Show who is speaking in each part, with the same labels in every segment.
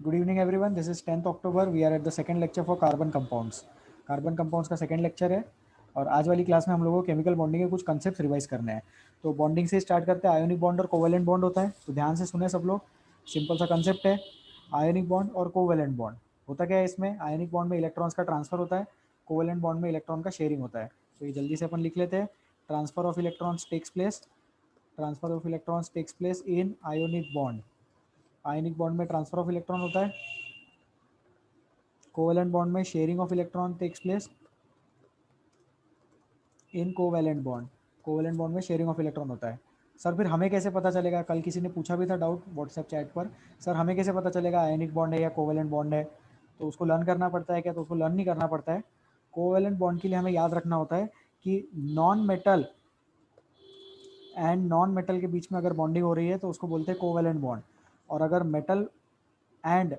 Speaker 1: Good evening everyone. This is 10th October. We are at the second lecture for carbon compounds. Carbon compounds का second lecture है और आज वाली class में हम लोगों को केमिकल बॉन्डिंग के कुछ कंसेप्ट रिवाइज करने हैं। तो बॉन्डिंग से स्टार्ट करते हैं। आयोनिक बॉन्ड और कोवेलेंट बॉन्ड होता है, तो ध्यान से सुने सब लोग। सिंपल सा कंसेप्ट है, आयोनिक बॉन्ड और कोवेलेंट बॉन्ड। होता क्या है इसमें, आयोनिक बॉन्ड में इलेक्ट्रॉन्स का ट्रांसफर होता है, कोवेलेंट बॉन्ड में इलेक्ट्रॉन का शेयरिंग होता है। तो ये जल्दी से अपन लिख लेते हैं। Transfer of electrons takes place, transfer of electrons takes place in ionic bond. Ionic bond में ट्रांसफर ऑफ इलेक्ट्रॉन होता है, कोवेलेंट बॉन्ड में sharing of electron takes place in covalent bond. Covalent bond में शेयरिंग ऑफ इलेक्ट्रॉन होता है। Sir फिर हमें कैसे पता चलेगा, कल किसी ने पूछा भी था डाउट व्हाट्सएप चैट पर, सर हमें कैसे पता चलेगा आयनिक बॉन्ड है या कोवेलेंट बॉन्ड है। तो उसको लर्न करना पड़ता है क्या, तो उसको लर्न नहीं करना पड़ता है। कोवेलेंट बॉन्ड के लिए हमें याद रखना होता है कि non metal and non metal के बीच में अगर बॉन्डिंग हो रही है तो उसको बोलते हैं कोवेलेंट बॉन्ड, और अगर मेटल एंड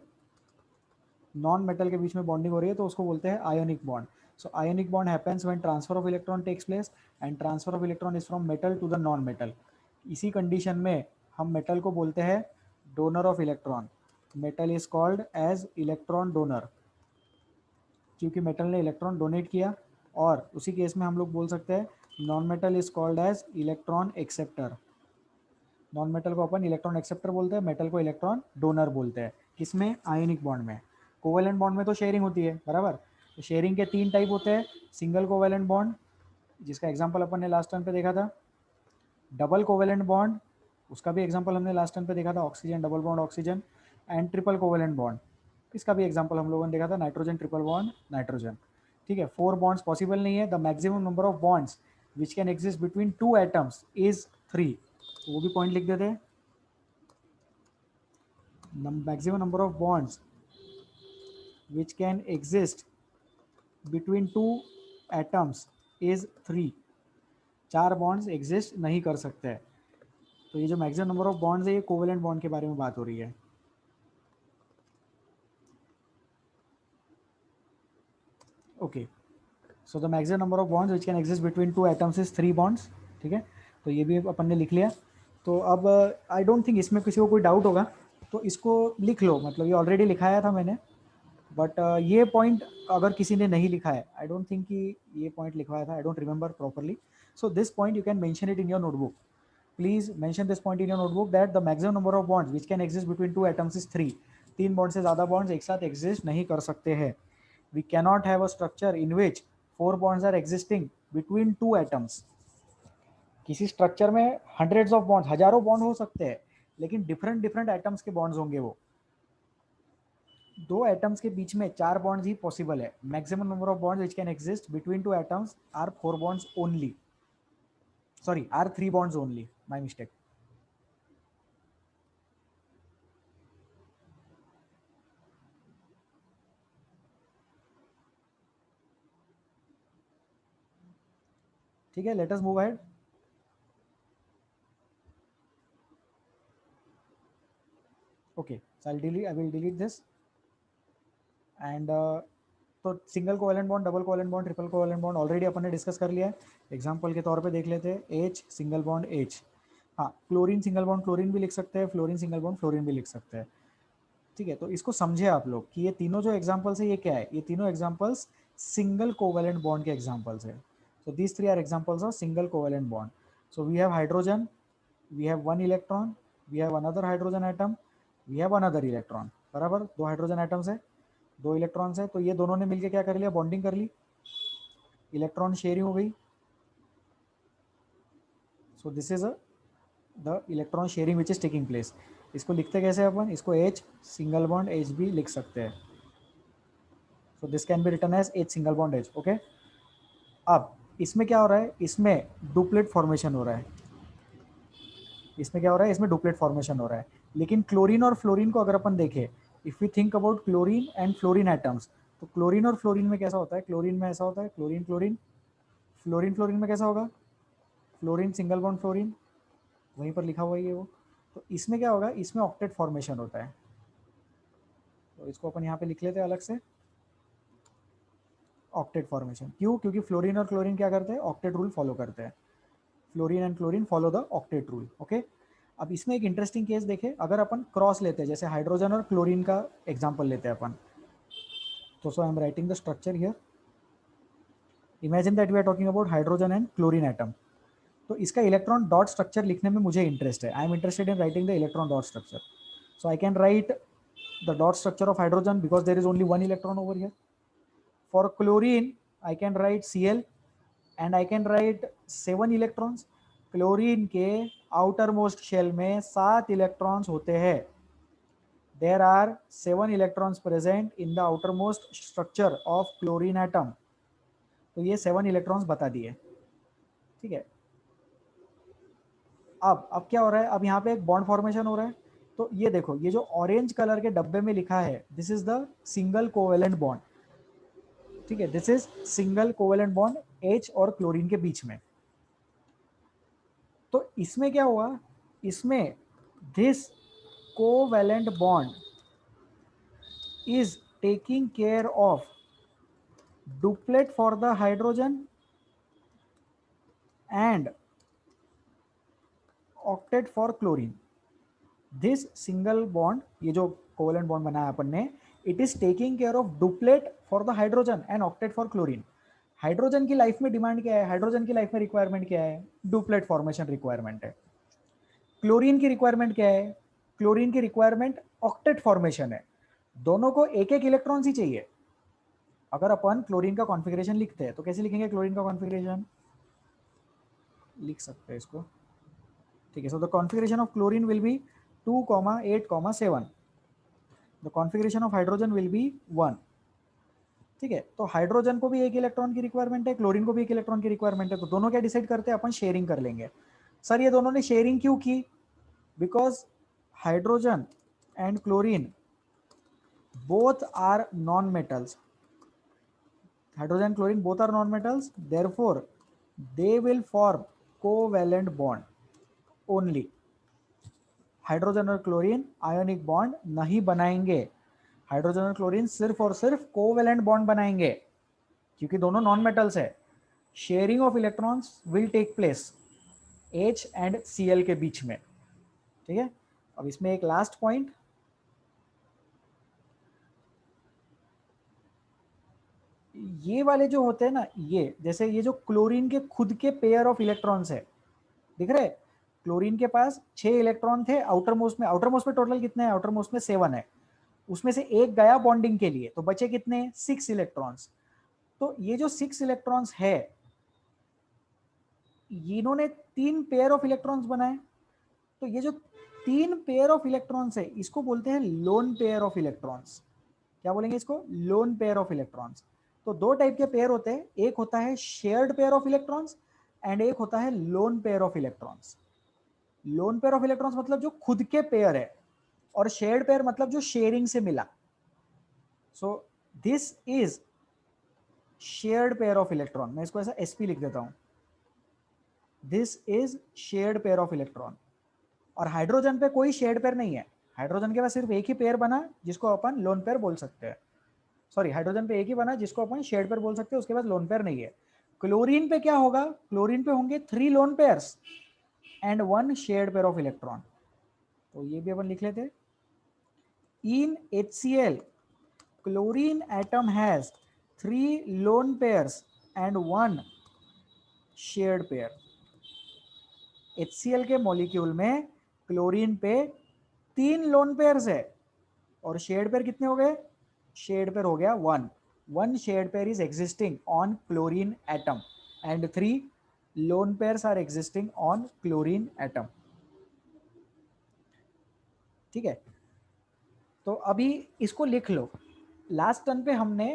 Speaker 1: नॉन मेटल के बीच में बॉन्डिंग हो रही है तो उसको बोलते हैं ionic bond. So ionic bond happens when transfer of electron takes place and transfer of electron is from metal to the non metal. इसी कंडीशन में हम मेटल को बोलते हैं donor of electron. Metal is called as electron donor, क्योंकि metal ने electron donate किया। और उसी केस में हम लोग बोल सकते हैं non metal is called as electron acceptor. Non metal को अपन इलेक्ट्रॉन एक्सेप्टर बोलते हैं, मेटल को इलेक्ट्रॉन डोनर बोलते हैं। किसमें, आयनिक बॉन्ड में। कोवेलेंट बॉन्ड में तो शेयरिंग होती है, बराबर। तो शेयरिंग के तीन टाइप होते हैं। सिंगल कोवेलेंट बॉन्ड, जिसका एग्जांपल अपन ने लास्ट टाइम पे देखा था। डबल कोवेलेंट बॉन्ड, उसका भी एग्जांपल हमने लास्ट टाइम पे देखा था, oxygen double bond oxygen. And triple covalent bond, इसका भी एग्जांपल हम लोगों ने देखा था, नाइट्रोजन ट्रिपल बॉन्ड नाइट्रोजन। ठीक है, 4 बॉन्ड्स पॉसिबल नहीं है। The maximum number of bonds which can exist between 2 atoms is 3। तो वो भी पॉइंट लिख देते हैं। maximum number of bonds which can exist between two atoms is 3। 4 bonds exist नहीं कर सकते हैं। तो ये जो मैक्सिमम नंबर ऑफ बॉन्ड्स है, ये कोवेलेंट बॉन्ड के बारे में बात हो रही है। Okay, so the maximum number of bonds which can exist between 2 atoms is 3 bonds. ठीक है, तो ये भी अपन ने लिख लिया। तो अब आई डोंट थिंक इसमें किसी को कोई डाउट होगा, तो इसको लिख लो। मतलब ये ऑलरेडी लिखाया था मैंने, बट ये पॉइंट अगर किसी ने नहीं लिखा है, आई डोंट थिंक कि ये पॉइंट लिखवाया था, I don't remember properly. So this point you can mention it in your notebook. Please mention this point in your notebook that the maximum number of bonds which can exist between two atoms is 3। 3 bond से ज़्यादा bonds एक साथ exist नहीं कर सकते हैं। We cannot have a structure in which 4 bonds are existing between 2 atoms. किसी structure में हंड्रेड्स ऑफ बॉन्ड, हजारों बॉन्ड हो सकते हैं, लेकिन डिफरेंट डिफरेंट एटम्स के बॉन्ड्स होंगे। वो 2 एटम्स के बीच में 4 बॉन्ड्स ही पॉसिबल है। Maximum number of bonds which can exist between 2 atoms are 4 bonds only, sorry are 3 bonds only, my mistake. ठीक है, late us move ahead. Okay, so I will delete this. And तो single covalent bond, double covalent bond, triple covalent bond already अपन ने discuss कर लिया है। Example के तौर पे देख लेते हैं। एच सिंगल बॉन्ड एच, हाँ क्लोरीन सिंगल बॉन्ड क्लोरीन भी लिख सकते हैं, फ्लोरीन सिंगल बॉन्ड फ्लोरीन भी लिख सकते हैं। ठीक है, तो इसको समझे आप लोग कि ये तीनों जो एग्जांपल्स है ये क्या है। ये तीनों एग्जांपल्स सिंगल कोवेलेंट बॉन्ड के एग्जांपल्स है। So these 3 are examples of single covalent bond. So we have hydrogen, we have 1 electron, we have another hydrogen atom, we have another electron. बराबर, 2 हाइड्रोजन एटम्स है, 2 electrons है, तो ये दोनों ने मिलकर क्या कर लिया, बॉन्डिंग कर ली, इलेक्ट्रॉन शेयरिंग हो गई। सो this is the electron sharing which is taking place. इसको लिखते कैसे अपन, इसको एच सिंगल बॉन्ड एच भी लिख सकते हैं। So this can be written as H single bond H. Okay, अब इसमें क्या हो रहा है, इसमें डुप्लेट फॉर्मेशन हो रहा है। इसमें क्या हो रहा है, इसमें डुप्लेट फॉर्मेशन हो रहा है। लेकिन क्लोरीन और फ्लोरीन को अगर अपन देखें, if we think about chlorine and fluorine atoms, तो क्लोरीन और फ्लोरीन में कैसा होता है, क्लोरीन में ऐसा होता है क्लोरीन क्लोरीन, फ्लोरीन फ्लोरीन में कैसा होगा, फ्लोरीन सिंगल बॉन्ड फ्लोरीन, वहीं पर लिखा हुआ ही है वो। तो इसमें क्या होगा, इसमें ऑक्टेट फॉर्मेशन होता है। तो इसको अपन यहाँ पे लिख लेते हैं अलग से, ऑक्टेट फॉर्मेशन। क्यों, क्योंकि फ्लोरीन और क्लोरीन क्या करते हैं, ऑक्टेट रूल फॉलो करते हैं। Fluorine and chlorine follow the octet rule. Okay, अब इसमें एक इंटरेस्टिंग केस देखे, अगर अपन क्रॉस लेते हैं, जैसे हाइड्रोजन और क्लोरीन का एग्जाम्पल लेते हैं अपन, तो so I am writing the structure here. Imagine that we are talking about hydrogen and chlorine atom. तो इसका इलेक्ट्रॉन डॉट स्ट्रक्चर लिखने में मुझे इंटरेस्ट है, I am interested in writing the electron dot structure. So I can write the dot structure of hydrogen because there is only one electron over here. For chlorine I can write Cl and I can write 7 electrons. Chlorine के outermost shell में 7 electrons होते हैं। There are 7 electrons present in the outermost structure of chlorine atom. तो ये 7 electrons बता दिए, ठीक है। अब क्या हो रहा है, अब यहाँ पे एक बॉन्ड फॉर्मेशन हो रहा है। तो ये देखो, ये जो ऑरेंज कलर के डब्बे में लिखा है, this is the single covalent bond, ठीक है। This is single covalent bond H और क्लोरीन के बीच में। तो इसमें क्या हुआ, इसमें this covalent bond is taking care of duplet for the hydrogen and octet for chlorine. This single bond, ये जो कोवेलेंट बॉन्ड बनाया अपन ने, it is taking care of duplet for the hydrogen and octet for chlorine. Hydrogen की life में demand क्या है, hydrogen की life में रिक्वायरमेंट क्या है, डुप्लेट फॉर्मेशन रिक्वायरमेंट है। क्लोरीन की रिक्वायरमेंट क्या है, क्लोरीन की रिक्वायरमेंट ऑक्टेट फॉर्मेशन है। दोनों को एक एक इलेक्ट्रॉन ही चाहिए। अगर अपन क्लोरीन का कॉन्फ़िगरेशन लिखते हैं तो कैसे लिखेंगे, क्लोरीन का कॉन्फ़िगरेशन लिख सकते हैं इसको, ठीक है। So the configuration of chlorine will be 2, 8, 7। The configuration of hydrogen will be 1, ठीक है। तो हाइड्रोजन को भी एक इलेक्ट्रॉन की रिक्वायरमेंट है, क्लोरीन को भी एक इलेक्ट्रॉन की रिक्वायरमेंट है। तो दोनों क्या डिसाइड करते हैं, अपन शेयरिंग कर लेंगे। सर ये दोनों ने शेयरिंग क्यों की, because hydrogen and chlorine both are non metals. Hydrogen and chlorine both are non-metals, therefore they will form covalent bond only. Hydrogen और क्लोरीन आयोनिक बॉन्ड नहीं बनाएंगे। हाइड्रोजन और क्लोरीन सिर्फ और सिर्फ कोवेलेंट बॉन्ड बनाएंगे, क्योंकि दोनों नॉन मेटल्स है। Sharing of electrons will take place H and Cl के बीच में, ठीक है। अब इसमें एक लास्ट पॉइंट, ये वाले जो होते हैं ना, ये जैसे ये जो क्लोरीन के खुद के पेयर ऑफ इलेक्ट्रॉन्स है, दिख रहे, क्लोरीन के पास 6 इलेक्ट्रॉन थे आउटर मोस्ट में। आउटर मोस्ट में टोटल कितने हैं, आउटर मोस्ट में 7 है, उसमें से एक गया बॉन्डिंग के लिए, तो बचे कितने, 6 इलेक्ट्रॉन्स। तो ये जो 6 इलेक्ट्रॉन्स है, इन्होंने 3 पेयर ऑफ इलेक्ट्रॉन्स बनाए। तो ये जो 3 पेयर ऑफ इलेक्ट्रॉन्स है, इसको बोलते हैं लोन पेयर ऑफ इलेक्ट्रॉन्स। क्या बोलेंगे इसको, लोन पेयर ऑफ इलेक्ट्रॉन्स। तो दो टाइप के पेयर होते हैं, एक होता है shared pair of electrons and एक होता है lone pair of electrons. Lone pair of electrons मतलब जो खुद के पेयर है, और शेयर्ड पेयर मतलब जो शेयरिंग से मिला। सो this is shared pair of electron. मैं इसको ऐसा sp लिख देता हूं, this is shared pair of electron. और हाइड्रोजन पे कोई शेयर्ड पेयर नहीं है, हाइड्रोजन के पास सिर्फ एक ही पेयर बना जिसको अपन लोन पेयर बोल सकते हैं। सॉरी, हाइड्रोजन पे एक ही बना जिसको अपन शेयर्ड पेयर बोल सकते हैं, उसके पास लोन पेयर नहीं है। क्लोरीन पे क्या होगा, क्लोरीन पे होंगे 3 lone pairs and 1 shared pair of electron. तो ये भी अपन लिख लेते हैं। In HCl, chlorine atom has 3 lone pairs and 1 shared pair. HCl के मॉलिक्यूल में क्लोरीन पे 3 लोन पेयर्स है, और शेयर्ड पेयर कितने हो गए, शेयर्ड पेयर हो गया 1 shared pair is existing on chlorine atom and 3 lone pairs are existing on chlorine atom, ठीक है। तो अभी इसको लिख लो। लास्ट टर्न पे हमने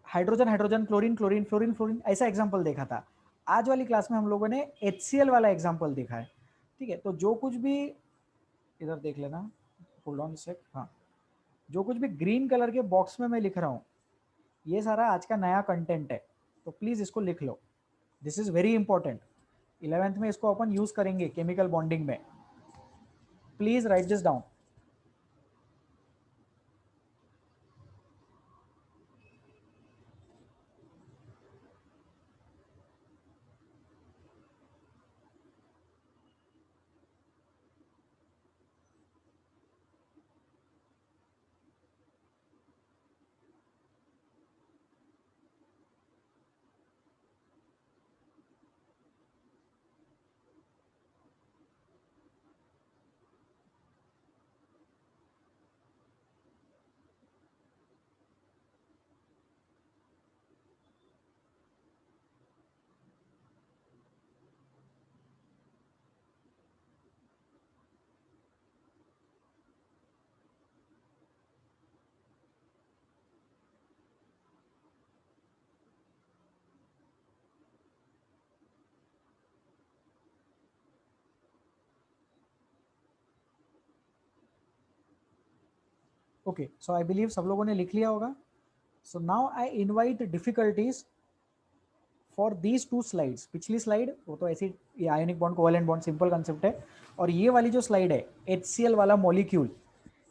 Speaker 1: hydrogen hydrogen, chlorine chlorine, fluorine fluorine ऐसा एग्जांपल देखा था। आज वाली क्लास में हम लोगों ने HCl वाला एग्जांपल देखा है, ठीक है। तो जो कुछ भी इधर देख लेना, होल्ड ऑन सेक, हाँ, जो कुछ भी ग्रीन कलर के बॉक्स में मैं लिख रहा हूँ, ये सारा आज का नया कंटेंट है। तो प्लीज़ इसको लिख लो, this is very important. 11th में इसको अपन यूज़ करेंगे केमिकल बॉन्डिंग में। Please write this down. Okay, so I believe सब लोगों ने लिख लिया होगा. So now I invite difficulties for these two slides. पिछली स्लाइड वो तो ऐसी ionic bond covalent bond simple concept है, और ये वाली जो स्लाइड है HCl वाला molecule,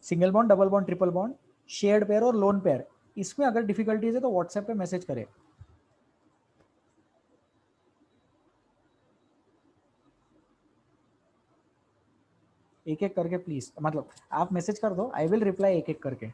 Speaker 1: single bond, double bond, triple bond, shared pair और लोन पेयर, इसमें अगर डिफिकल्टीज है तो व्हाट्सएप पे मैसेज करें. एक एक करके प्लीज, मतलब आप मैसेज कर दो, आई विल रिप्लाई एक एक करके.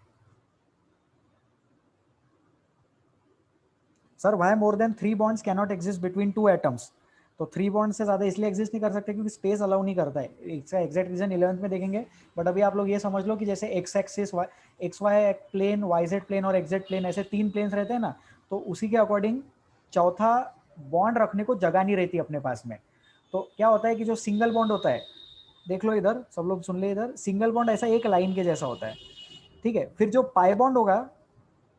Speaker 1: Sir why more than 3 bonds cannot exist between 2 atoms. तो 3 बॉन्ड से ज़्यादा इसलिए एग्जिस्ट नहीं कर सकते क्योंकि स्पेस अलाउ नहीं करता है. इसका एग्जैक्ट रीजन 11th में देखेंगे, बट अभी आप लोग ये समझ लो कि जैसे X axis, X Y plane, Y Z plane और एक्स जेड प्लेन, ऐसे 3 प्लेन्स रहते हैं ना, तो उसी के अकॉर्डिंग चौथा बॉन्ड रखने को जगह नहीं रहती अपने पास में. तो क्या होता है कि जो सिंगल बॉन्ड होता है, देख लो इधर, सब लोग सुन ले इधर, सिंगल बॉन्ड ऐसा एक लाइन के जैसा होता है, ठीक है. फिर जो पाई बॉन्ड होगा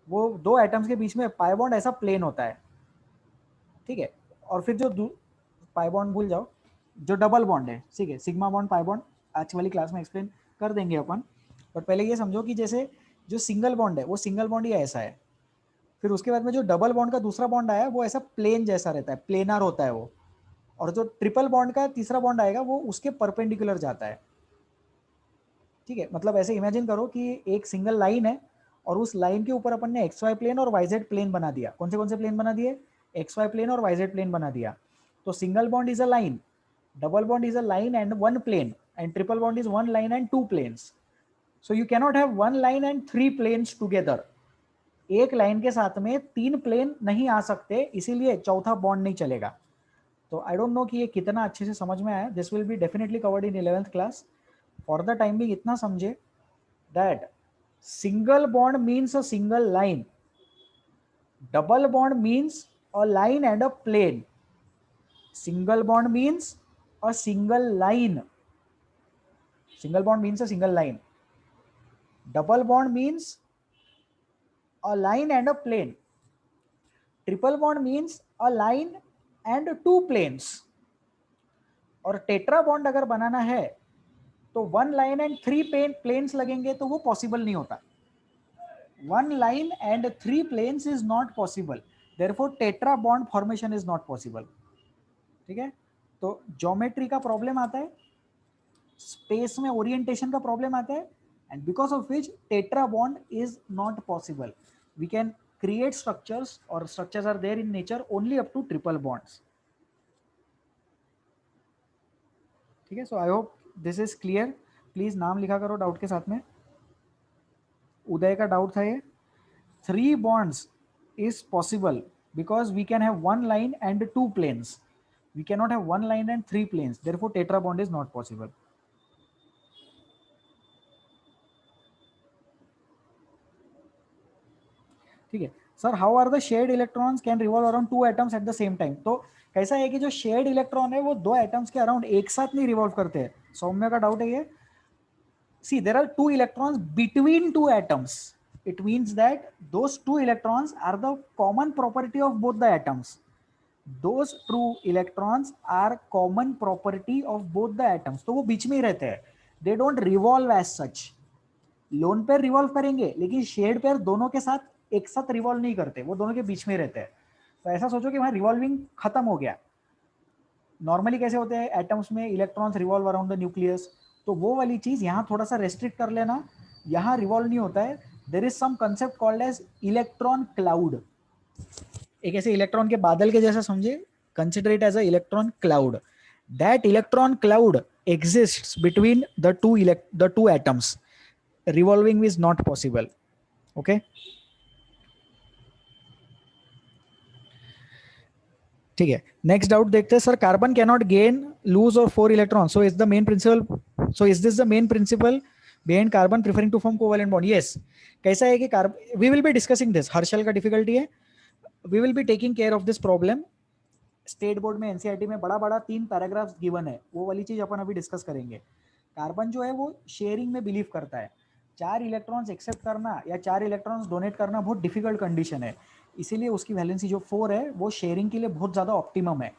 Speaker 1: वो दो एटम्स के बीच में पाई बॉन्ड ऐसा प्लेन होता है, ठीक है. और फिर जो पाई बॉन्ड भूल जाओ, जो डबल बॉन्ड है, ठीक है, सिग्मा बॉन्ड, पाई बॉन्ड आज वाली क्लास में एक्सप्लेन कर देंगे अपन. बट पहले ये समझो कि जैसे जो सिंगल बॉन्ड है वो सिंगल बॉन्ड ही ऐसा है. फिर उसके बाद में जो डबल बॉन्ड का दूसरा बॉन्ड आया वो ऐसा प्लेन जैसा रहता है, प्लेनर होता है वो. और जो ट्रिपल बॉन्ड का तीसरा बॉन्ड आएगा वो उसके परपेंडिकुलर जाता है, ठीक है. मतलब ऐसे इमेजिन करो कि एक सिंगल लाइन है और उस लाइन के ऊपर अपन ने एक्स वाई प्लेन और वाई जेड प्लेन बना दिया. कौन से प्लेन बना दिए? एक्स वाई प्लेन और वाई जेड प्लेन बना दिया. तो single bond is a line, double bond is a line and one plane, and triple bond is one line and two planes. So you cannot have one line and three planes together. एक line के साथ में 3 plane नहीं आ सकते, इसीलिए चौथा bond नहीं चलेगा. तो आई डोंट नो कि ये कितना अच्छे से समझ में आया. This will be definitely covered in 11th class. For the time भी इतना समझे that single bond means a single line, double bond means a line and a plane, single bond means a single line, single bond means a single line, double bond means a line and a plane, triple bond means a line and two planes. और tetra bond अगर बनाना है तो one line and three planes लगेंगे, तो वो possible नहीं होता. One line and three planes is not possible, therefore tetra bond formation is not possible, ठीक है. तो ज्योमेट्री का प्रॉब्लम आता है, स्पेस में ओरिएंटेशन का प्रॉब्लम आता है, and because of which tetra bond is not possible. We can create structures, or structures are there in nature only up to triple bonds. ठीक है. So I hope this is clear. Please नाम लिखा करो doubt के साथ में. उदय का doubt था ये. 3 bonds is possible because we can have one line and 2 planes. We cannot have one line and 3 planes, therefore tetra bond is not possible. ठीक है. Sir how are the shared electrons can revolve around 2 atoms at the same time. तो कैसा है कि जो shared electron है वो 2 atoms के अराउंड एक साथ नहीं रिवॉल्व करते हैं. सौम्य का डाउट है ये. See there are 2 electrons between 2 atoms. It means that those 2 electrons are the common property of both the atoms. Those true electrons are common property of both the atoms. तो वो बीच में ही रहते हैं, they don't revolve as such. Lone pair revolve करेंगे लेकिन shade pair दोनों के साथ एक साथ रिवॉल्व नहीं करते, वो दोनों के बीच में रहते हैं. तो ऐसा सोचो कि वहां रिवॉल्विंग खत्म हो गया. नॉर्मली कैसे होते हैं एटम्स में electrons revolve around the nucleus, तो वो वाली चीज यहाँ थोड़ा सा रेस्ट्रिक्ट कर लेना. यहाँ रिवॉल्व नहीं होता है. There is some concept called as electron cloud. एक ऐसे इलेक्ट्रॉन के बादल के जैसा समझे, consider it as a electron cloud. That electron cloud exists between the two atoms. Revolving is not possible. Okay. ठीक है. नेक्स्ट डाउट देखते हैं. Sir carbon cannot gain lose और 4 electron, so is the main principle, so is this the main principle behind carbon preferring to form covalent bond. Yes. कैसा है कि we will be discussing this. Harshal का difficulty है, we will be taking care of this problem. State board में NCERT में बड़ा बड़ा 3 paragraphs given है, वो वाली चीज अपन अभी डिस्कस करेंगे. कार्बन जो है वो शेयरिंग में बिलीव करता है. 4 इलेक्ट्रॉन्स एक्सेप्ट करना या 4 इलेक्ट्रॉन्स डोनेट करना बहुत डिफिकल्ट कंडीशन है, इसीलिए उसकी वैलेंसी जो 4 है वो शेयरिंग के लिए बहुत ज़्यादा ऑप्टिमम है.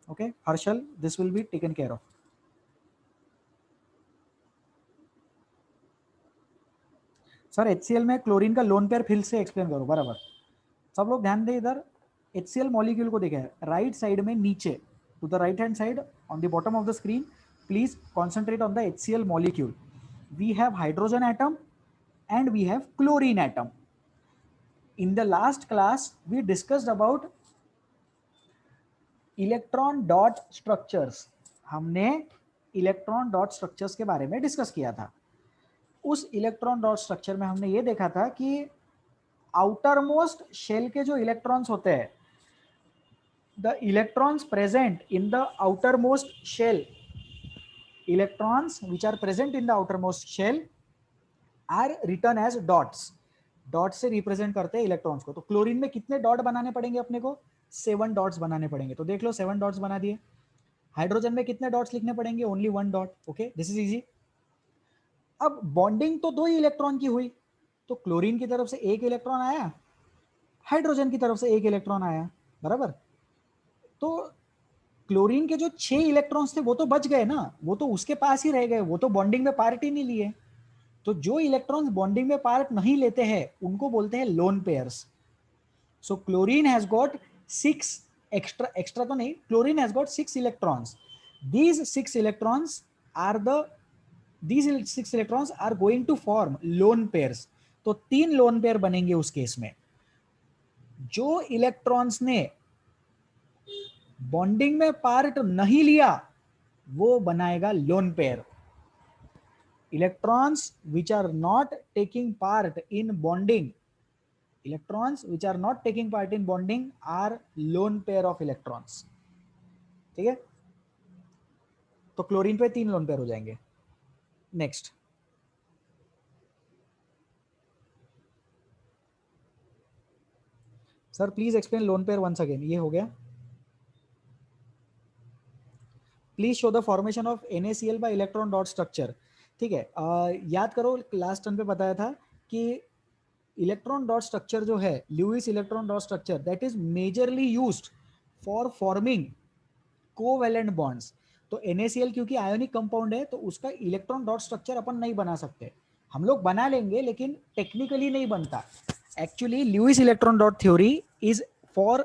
Speaker 1: Okay Harshal, this will be taken care of. Sir HCl में क्लोरीन का लोन पेयर फिर से एक्सप्लेन करो बराबर। सब लोग ध्यान दें इधर, HCl मॉलिक्यूल को देखें राइट साइड में नीचे, to the right hand side on the bottom of the screen, please concentrate on the HCl molecule. We have hydrogen atom and we have chlorine atom. In the last class we discussed about electron dot structures. हमने electron dot structures के बारे में discuss किया था. उस electron dot structure में हमने ये देखा था कि आउटर मोस्ट शेल के जो इलेक्ट्रॉन्स होते हैं, the electrons present in the outermost shell, electrons which are present in the outermost shell are written as dots. Dot से रिप्रेजेंट करते हैं इलेक्ट्रॉन्स को. तो क्लोरीन में कितने डॉट बनाने पड़ेंगे अपने को? 7 डॉट्स बनाने पड़ेंगे. तो देख लो 7 डॉट्स बना दिए. हाइड्रोजन में कितने डॉट्स लिखने पड़ेंगे? Only 1 dot. Okay, this is easy. अब बॉन्डिंग तो 2 ही इलेक्ट्रॉन की हुई, तो क्लोरीन की तरफ से 1 इलेक्ट्रॉन आया, हाइड्रोजन की तरफ से 1 इलेक्ट्रॉन आया, बराबर. तो क्लोरीन के जो 6 इलेक्ट्रॉन्स थे वो तो बच गए ना, वो तो उसके पास ही रह गए, वो तो बॉन्डिंग में पार्ट ही नहीं लिए. तो जो इलेक्ट्रॉन्स बॉन्डिंग में पार्ट नहीं लेते हैं उनको बोलते हैं loan pairs. So chlorine has got 6 extra तो नहीं, chlorine has got 6 electrons. these 6 electrons are the these 6 electrons are going to form lone pairs. तो 3 लोन पेयर बनेंगे उस केस में. जो इलेक्ट्रॉन्स ने बॉन्डिंग में पार्ट नहीं लिया वो बनाएगा lone pair. electrons which are not taking part in bonding, electrons which are not taking part in bonding are lone pair of electrons. ठीक है, तो क्लोरीन पे 3 लोन पेयर हो जाएंगे. Next, sir please explain lone pair once again. ये हो गया. Please show the formation of NaCl by electron dot structure. ठीक है, याद करो लास्ट टर्न पे बताया था कि इलेक्ट्रॉन डॉट स्ट्रक्चर जो है, Lewis electron dot structure, that is majorly used for forming covalent bonds. तो NaCl क्योंकि आयोनिक कंपाउंड है तो उसका इलेक्ट्रॉन डॉट स्ट्रक्चर अपन नहीं बना सकते. हम लोग बना लेंगे लेकिन टेक्निकली नहीं बनता. Actually Lewis electron dot theory is for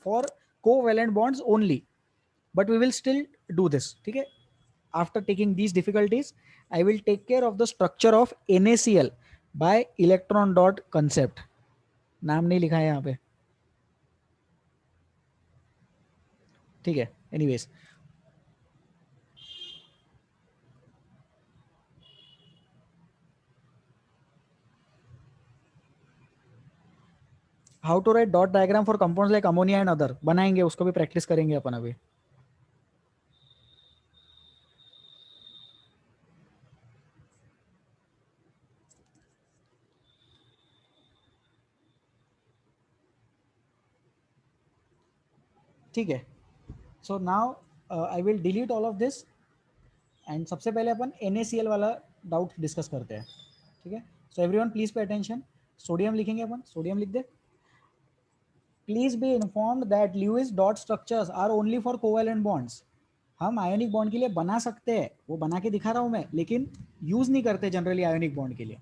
Speaker 1: for covalent bonds only, but we will still do this. ठीक है, after taking these difficulties I will take care of the structure of NaCl by electron dot concept. नाम नहीं लिखा है यहाँ पे. ठीक है, anyways, how to write dot diagram for compounds like ammonia and other बनाएंगे, उसको भी प्रैक्टिस करेंगे अपन अभी. ठीक है, सो now I will delete all of this and सबसे पहले अपन NaCl वाला डाउट डिस्कस करते हैं. ठीक है, so everyone please pay attention. Sodium लिखेंगे अपन, सोडियम लिख दे. Please be informed that Lewis dot structures are only for covalent bonds. हम आयोनिक बॉन्ड के लिए बना सकते हैं, वो बना के दिखा रहा हूं मैं, लेकिन यूज नहीं करते जनरली आयोनिक बॉन्ड के लिए.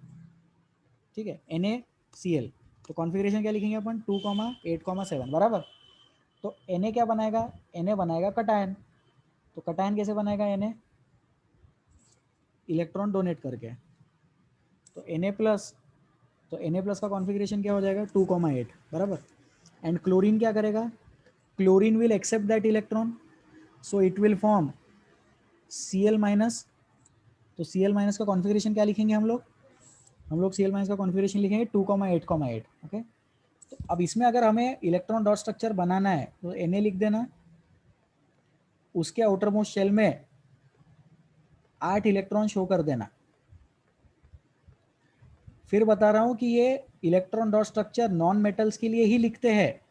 Speaker 1: ठीक है, NaCl, तो कॉन्फ़िगरेशन क्या लिखेंगे अपन? 2,8,7 बराबर. तो Na क्या बनाएगा? Na बनाएगा कटायन. तो कटायन कैसे बनाएगा Na? इलेक्ट्रॉन डोनेट करके. तो Na प्लस, तो Na प्लस का कॉन्फ़िगरेशन क्या हो जाएगा? 2,8 बराबर. एंड क्लोरीन क्या करेगा? Chlorine will accept that electron, so it will form Cl minus. तो Cl माइनस का कॉन्फ़िगरेशन क्या लिखेंगे हम लोग? Cl माइनस का कॉन्फ़िगरेशन लिखेंगे 2,8,8. ओके, तो अब इसमें अगर हमें इलेक्ट्रॉन डॉट स्ट्रक्चर बनाना है तो Na लिख देना, उसके आउटर मोस्ट शेल में 8 इलेक्ट्रॉन शो कर देना. फिर बता रहा हूं कि ये electron dot structure non metals के लिए ही लिखते हैं,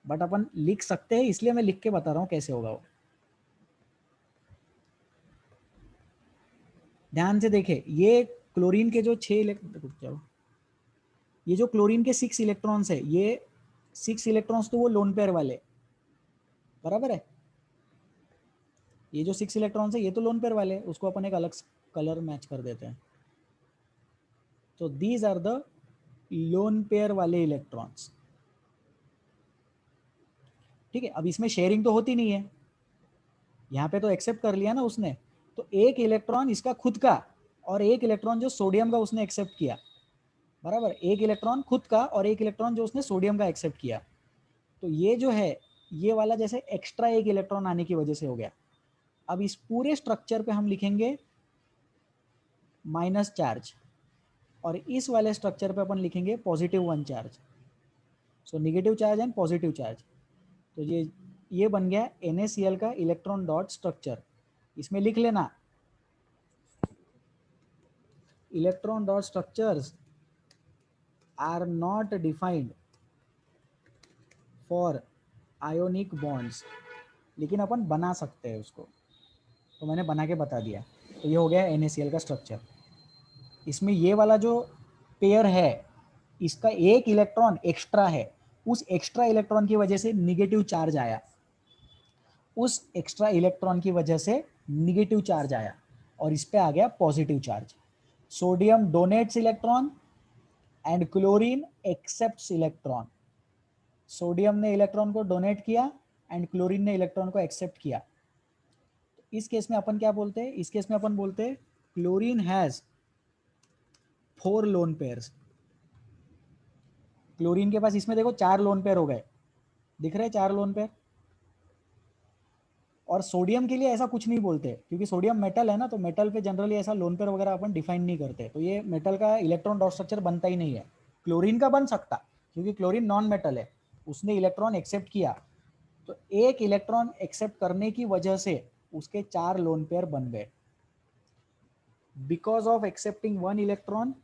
Speaker 1: बट अपन लिख सकते हैं, इसलिए मैं लिख के बता रहा हूं कैसे होगा वो. ध्यान से देखे, ये क्लोरीन के जो 6 ये जो क्लोरीन के 6 इलेक्ट्रॉन्स है, ये 6 इलेक्ट्रॉन्स तो वो लोन पेयर वाले, बराबर है. ये जो 6 इलेक्ट्रॉन्स है ये तो लोन पेयर वाले, उसको अपन एक अलग कलर मैच कर देते हैं. तो these are the lone pair वाले इलेक्ट्रॉन्स। ठीक है, अब इसमें शेयरिंग तो होती नहीं है, यहाँ पे तो एक्सेप्ट कर लिया ना उसने, तो एक इलेक्ट्रॉन इसका खुद का और एक इलेक्ट्रॉन जो सोडियम का उसने एक्सेप्ट किया, बराबर, एक इलेक्ट्रॉन खुद का और एक इलेक्ट्रॉन जो उसने सोडियम का एक्सेप्ट किया। तो ये जो है, ये वाला जैसे एक्स्ट्रा एक इलेक्ट्रॉन आने की वजह से हो गया। अब इस पूरे स्ट्रक्चर पे हम लिखेंगे माइनस चार्ज, और इस वाले स्ट्रक्चर पे अपन लिखेंगे +1 charge. So negative charge and positive charge. तो ये बन गया NaCl का इलेक्ट्रॉन डॉट स्ट्रक्चर। इसमें लिख लेना, electron dot structures are not defined for ionic bonds, लेकिन अपन बना सकते हैं उसको, तो मैंने बना के बता दिया। तो ये हो गया NaCl का स्ट्रक्चर। इसमें ये वाला जो पेयर है, इसका एक इलेक्ट्रॉन एक्स्ट्रा है, उस एक्स्ट्रा इलेक्ट्रॉन की वजह से निगेटिव चार्ज आया, उस एक्स्ट्रा इलेक्ट्रॉन की वजह से निगेटिव चार्ज आया, और इस पे आ गया positive charge. Sodium donates electron and chlorine accepts electron. Sodium ने इलेक्ट्रॉन को डोनेट किया एंड क्लोरीन ने इलेक्ट्रॉन को एक्सेप्ट किया। इस केस में अपन क्या बोलते हैं, इस केस में अपन बोलते हैं chlorine has 4 lone pairs. Chlorine के पास इसमें देखो 4 लोन पेयर हो गए, दिख रहे 4 लोन पेयर। और सोडियम के लिए ऐसा कुछ नहीं बोलते, क्योंकि सोडियम मेटल है ना, तो मेटल पे जनरली ऐसा लोन पेयर वगैरह अपन डिफाइन नहीं करते, तो ये मेटल का इलेक्ट्रॉन डॉट स्ट्रक्चर बनता ही नहीं है। क्लोरीन का बन सकता, क्योंकि क्लोरीन नॉन मेटल है, उसने इलेक्ट्रॉन एक्सेप्ट किया, तो एक इलेक्ट्रॉन एक्सेप्ट करने की वजह से उसके 4 लोन पेयर बन गए। Because of accepting 1 electron,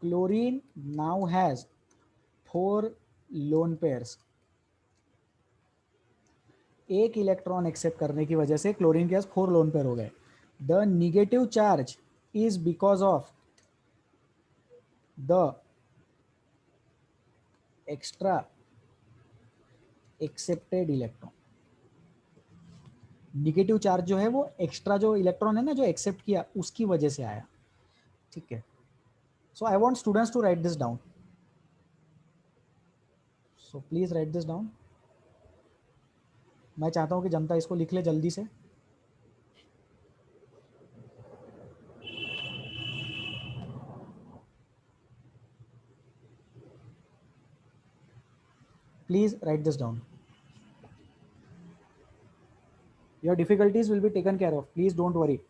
Speaker 1: chlorine now has 4 lone pairs। एक इलेक्ट्रॉन एक्सेप्ट करने की वजह से क्लोरीन के पास 4 लोन पेयर हो गए। The negative charge is because of the extra accepted electron. Negative charge जो है वो एक्स्ट्रा जो इलेक्ट्रॉन है ना जो एक्सेप्ट किया, उसकी वजह से आया। ठीक है, so I want students to write this down, so please write this down. मैं चाहता हूं कि जनता इसको लिख ले जल्दी से। Please write this down. Your difficulties will be taken care of. Please don't worry.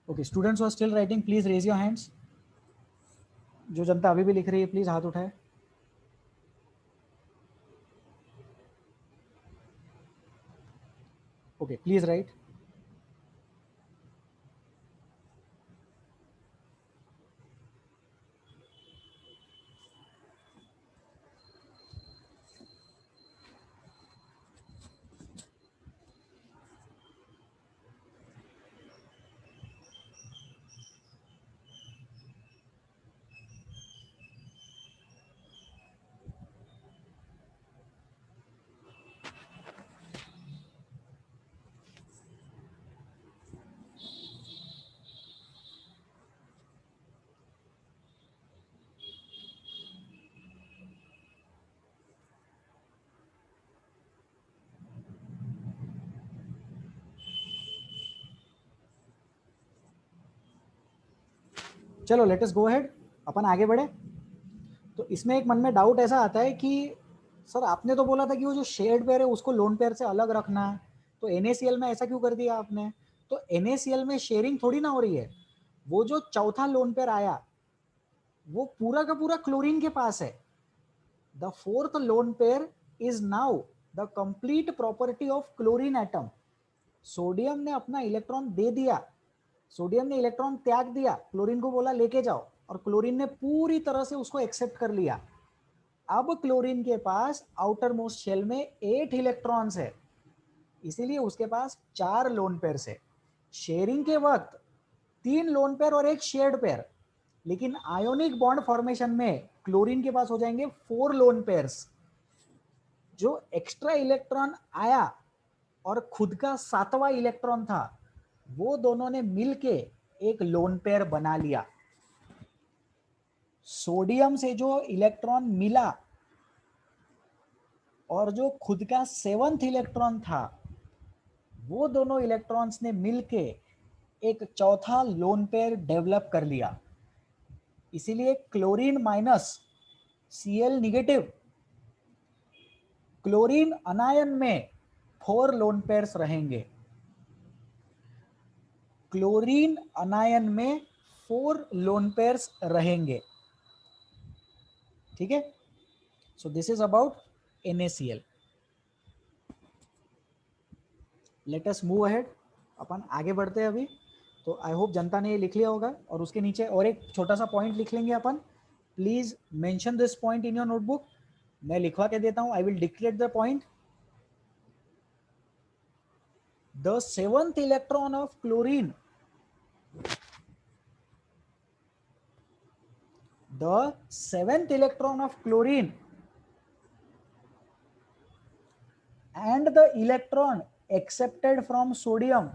Speaker 1: Okay, students who are still writing, please raise your hands. जो जनता अभी भी लिख रही है, प्लीज हाथ उठाए। Okay, please write. चलो लेट अस गो अहेड, अपन आगे बढ़े। तो इसमें एक मन में डाउट ऐसा आता है कि सर आपने तो बोला था कि वो जो शेयर्ड पेयर है उसको लोन पेयर से अलग रखना है, तो NaCl में ऐसा क्यों कर दिया आपने? तो NaCl में शेयरिंग थोड़ी ना हो रही है, वो जो चौथा लोन पेयर आया वो पूरा का पूरा क्लोरीन के पास है। The fourth lone pair is now the complete property of chlorine atom. Sodium ने अपना इलेक्ट्रॉन दे दिया, सोडियम ने इलेक्ट्रॉन त्याग दिया, क्लोरीन को बोला लेके जाओ, और क्लोरीन ने पूरी तरह से उसको एक्सेप्ट कर लिया। अब क्लोरीन के पास आउटर मोस्ट शेल में 8 इलेक्ट्रॉन्स है, इसीलिए उसके पास 4 लोन पेयर है। शेयरिंग के वक्त 3 लोन पेयर और एक शेयर्ड पेयर, लेकिन आयोनिक बॉन्ड फॉर्मेशन में क्लोरीन के पास हो जाएंगे 4 लोन पेयर्स। जो एक्स्ट्रा इलेक्ट्रॉन आया और खुद का 7वां इलेक्ट्रॉन था, वो दोनों ने मिलके एक लोन पेयर बना लिया। सोडियम से जो इलेक्ट्रॉन मिला और जो खुद का 7th इलेक्ट्रॉन था, वो दोनों इलेक्ट्रॉन्स ने मिलके एक चौथा लोन पेयर डेवलप कर लिया। इसीलिए chlorine minus Cl negative, chlorine anion में 4 लोन पेयर्स रहेंगे। क्लोरीन अनायन में 4 लोन पेयर्स रहेंगे। ठीक है, so this is about NaCl। Let us move ahead, अपन आगे बढ़ते हैं अभी। तो आई होप जनता ने ये लिख लिया होगा, और उसके नीचे और एक छोटा सा पॉइंट लिख लेंगे अपन। Please mention this point in your notebook. मैं लिखवा के देता हूं, I will declare the point. The 7th electron of chlorine, the 7th electron of chlorine and the electron accepted from sodium,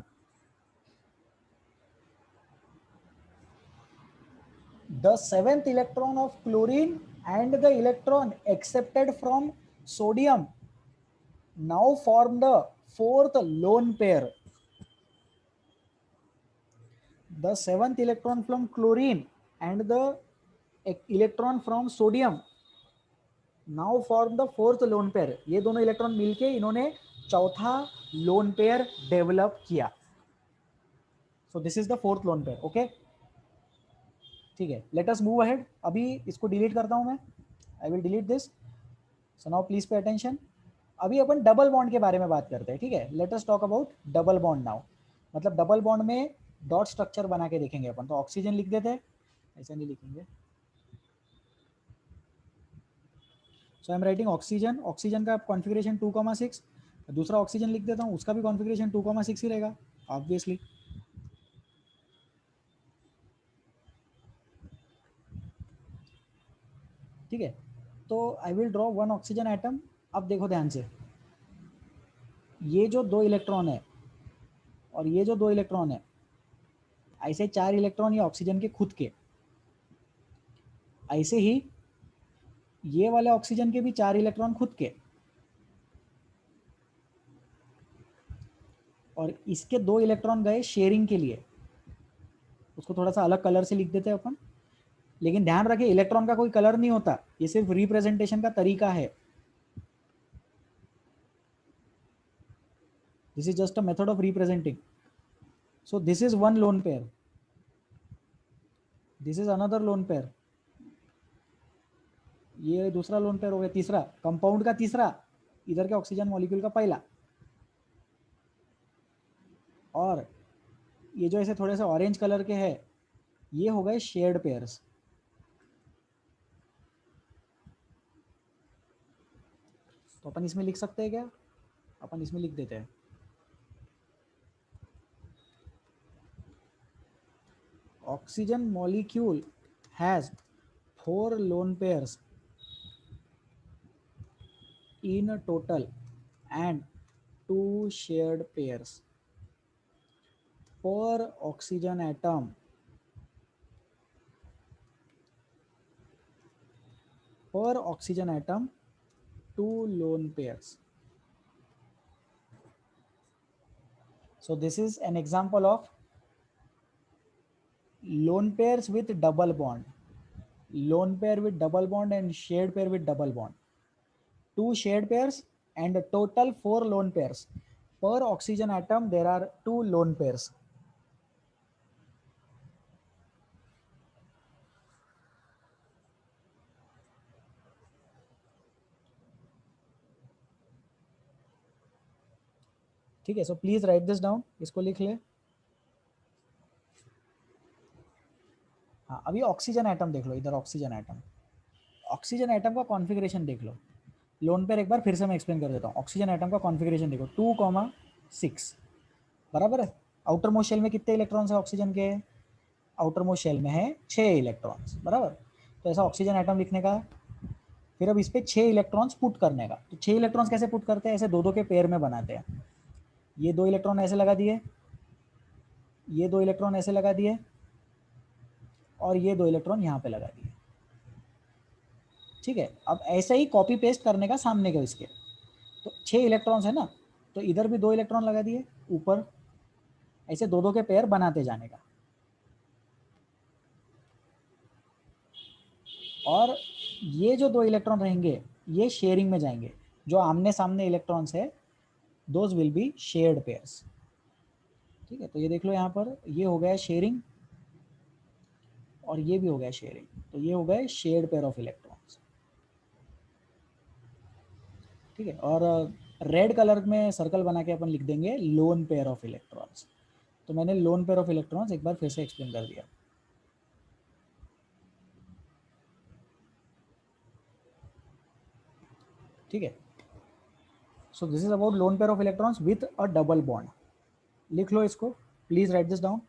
Speaker 1: the 7th electron of chlorine and the electron accepted from sodium now form the 4th lone pair. The 7th electron from chlorine and the electron from sodium now form the 4th lone pair. ये दोनों electron मिलके इन्होंने चौथा lone pair develop किया। सो this is the 4th lone pair. Okay, ठीक है, late us move ahead. अभी इसको डिलीट करता हूं मैं, आई will delete this. So now please pay attention. अभी अपन डबल बॉन्ड के बारे में बात करते हैं। ठीक है, let us talk about double bond now. मतलब डबल बॉन्ड में डॉट स्ट्रक्चर बना के देखेंगे अपन। तो ऑक्सीजन लिख देते हैं, ऐसा नहीं लिखेंगे। So I am writing oxygen, oxygen का कॉन्फ़िगरेशन 2,6। दूसरा ऑक्सीजन लिख देता हूँ, उसका भी कॉन्फ़िगरेशन 2,6 ही रहेगा ऑब्वियसली। ठीक है, तो I will draw one oxygen atom. अब देखो ध्यान से, ये जो 2 इलेक्ट्रॉन है और ये जो 2 इलेक्ट्रॉन है, ऐसे 4 इलेक्ट्रॉन ये ऑक्सीजन के खुद के, ऐसे ही ये वाले ऑक्सीजन के भी 4 इलेक्ट्रॉन खुद के, और इसके 2 इलेक्ट्रॉन गए शेयरिंग के लिए। उसको थोड़ा सा अलग कलर से लिख देते हैं अपन, लेकिन ध्यान रखें इलेक्ट्रॉन का कोई कलर नहीं होता, ये सिर्फ रिप्रेजेंटेशन का तरीका है। This is just a method of representing. So this is one lone pair, this is another lone pair, ये दूसरा लोन पेयर हो गया, तीसरा कंपाउंड का तीसरा, इधर के ऑक्सीजन मॉलिक्यूल का पहला। और ये जो ऐसे थोड़े से ऑरेंज कलर के हैं, ये हो गए शेयर्ड पेयर्स। तो अपन इसमें लिख सकते हैं क्या? अपन इसमें लिख देते हैं, oxygen molecule has 4 lone pairs in total and 2 shared pairs per oxygen atom, per oxygen atom 2 lone pairs. So this is an example of lone pairs with double bond. lone pair with double bond and shared pair with double bond. 2 shared pairs and a total 4 lone pairs. Per oxygen atom there are 2 lone pairs. ठीक है, सो please write this down, इसको लिख ले। हाँ, अभी oxygen atom देख लो, इधर oxygen atom, oxygen atom का कॉन्फ़िगरेशन देख लो। लोन पेयर एक बार फिर से मैं एक्सप्लेन कर देता हूँ। ऑक्सीजन एटम का कॉन्फ़िगरेशन देखो, 2,6 बराबर है। आउटर मोस्ट शेल में कितने इलेक्ट्रॉन्स है ऑक्सीजन के? आउटर मोस्ट शेल में है 6 इलेक्ट्रॉन्स, बराबर। तो ऐसा ऑक्सीजन एटम लिखने का। फिर अब इस पर 6 इलेक्ट्रॉन्स पुट करने का। तो 6 इलेक्ट्रॉन्स कैसे पुट करते हैं? ऐसे दो दो के पेयर में बनाते हैं। ये 2 इलेक्ट्रॉन ऐसे लगा दिए, ये 2 इलेक्ट्रॉन ऐसे लगा दिए, और ये 2 इलेक्ट्रॉन यहाँ पे लगा दिए। ठीक है, अब ऐसे ही कॉपी पेस्ट करने का सामने के इसके। तो 6 इलेक्ट्रॉन्स है ना, तो इधर भी 2 इलेक्ट्रॉन लगा दिए ऊपर, ऐसे दो दो के पेयर बनाते जाने का। और ये जो 2 इलेक्ट्रॉन रहेंगे ये शेयरिंग में जाएंगे। जो आमने सामने इलेक्ट्रॉन्स है those will be shared pairs. ठीक है, तो ये देख लो यहाँ पर, ये हो गया शेयरिंग और ये भी हो गया शेयरिंग। तो ये हो गए शेयर्ड पेयर ऑफ इलेक्ट्रॉन्स। ठीक है, और रेड कलर में सर्कल बना के अपन लिख देंगे लोन पेयर ऑफ इलेक्ट्रॉन्स। तो मैंने लोन पेयर ऑफ इलेक्ट्रॉन्स एक बार फिर से एक्सप्लेन कर दिया। ठीक है, so this is about lone pair of electrons with a double bond. लिख लो इसको, प्लीज राइट दिस डाउन।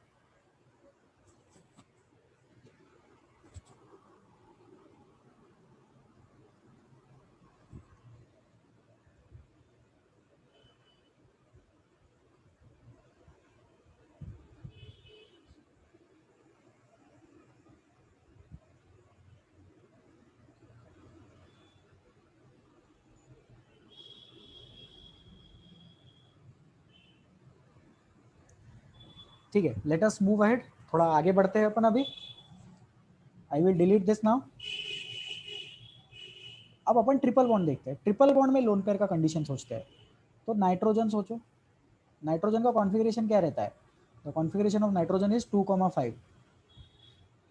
Speaker 1: ठीक है, लेट अस मूव अहेड, थोड़ा आगे बढ़ते हैं अपन अभी। आई विल डिलीट दिस नाउ। अब अपन ट्रिपल बॉन्ड देखते हैं। ट्रिपल बॉन्ड में लोन पेयर का कंडीशन सोचते हैं। तो नाइट्रोजन सोचो, नाइट्रोजन का कॉन्फ़िगरेशन क्या रहता है? The configuration of nitrogen is 2,5।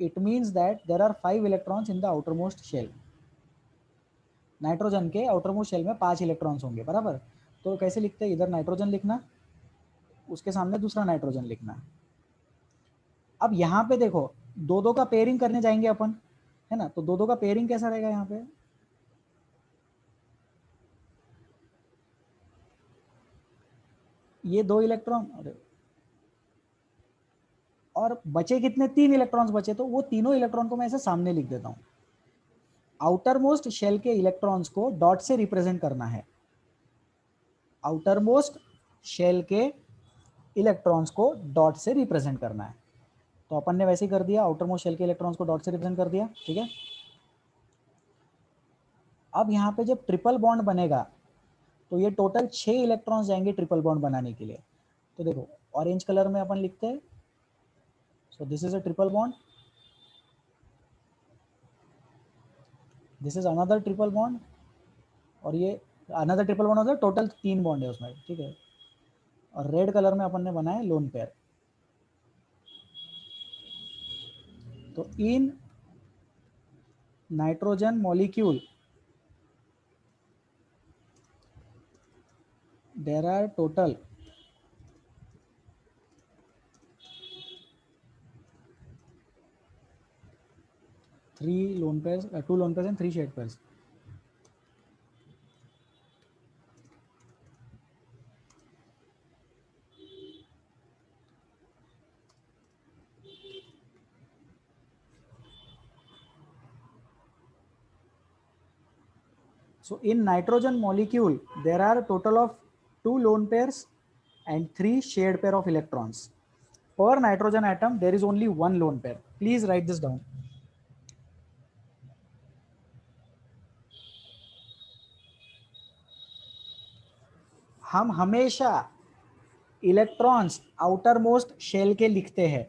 Speaker 1: It means that there are 5 electrons in the outermost shell. Nitrogen के आउटर मोस्ट शेल में 5 इलेक्ट्रॉन्स होंगे, बराबर। तो कैसे लिखते हैं? इधर नाइट्रोजन लिखना, उसके सामने दूसरा नाइट्रोजन लिखना। अब यहाँ पे देखो, दो दो का पेयरिंग करने जाएंगे अपन, है ना। तो दो दो का पेयरिंग कैसा रहेगा यहाँ पे? ये 2 इलेक्ट्रॉन, और बचे कितने? 3 इलेक्ट्रॉन्स बचे। तो वो तीनों इलेक्ट्रॉन को मैं ऐसे सामने लिख देता हूँ। आउटर मोस्ट शेल के इलेक्ट्रॉन्स को डॉट से रिप्रेजेंट करना है। आउटर मोस्ट शेल के इलेक्ट्रॉन्स को डॉट से रिप्रेजेंट करना है। तो अपन ने वैसे ही कर दिया, आउटर मोस्ट शेल के इलेक्ट्रॉन्स को डॉट से रिप्रेजेंट कर दिया। ठीक है, अब यहाँ पे जब ट्रिपल बॉन्ड बनेगा तो ये टोटल 6 इलेक्ट्रॉन्स जाएंगे ट्रिपल बॉन्ड बनाने के लिए। तो देखो, ऑरेंज कलर में अपन लिखते हैं, so this is a triple bond, this is another triple bond, और ये अनदर ट्रिपल बॉन्ड होता है। टोटल 3 बॉन्ड है उसमें। ठीक है, और रेड कलर में अपन ने बनाया लोन पेयर। तो in nitrogen molecule there are total 3 lone pairs, 2 lone pairs and 3 shared pairs. So in nitrogen molecule, there are a total of 2 lone pairs and 3 shared pair of electrons. Per nitrogen atom, there is only 1 lone pair. Please write this down. हम हमेशा electrons outer most shell के लिखते हैं।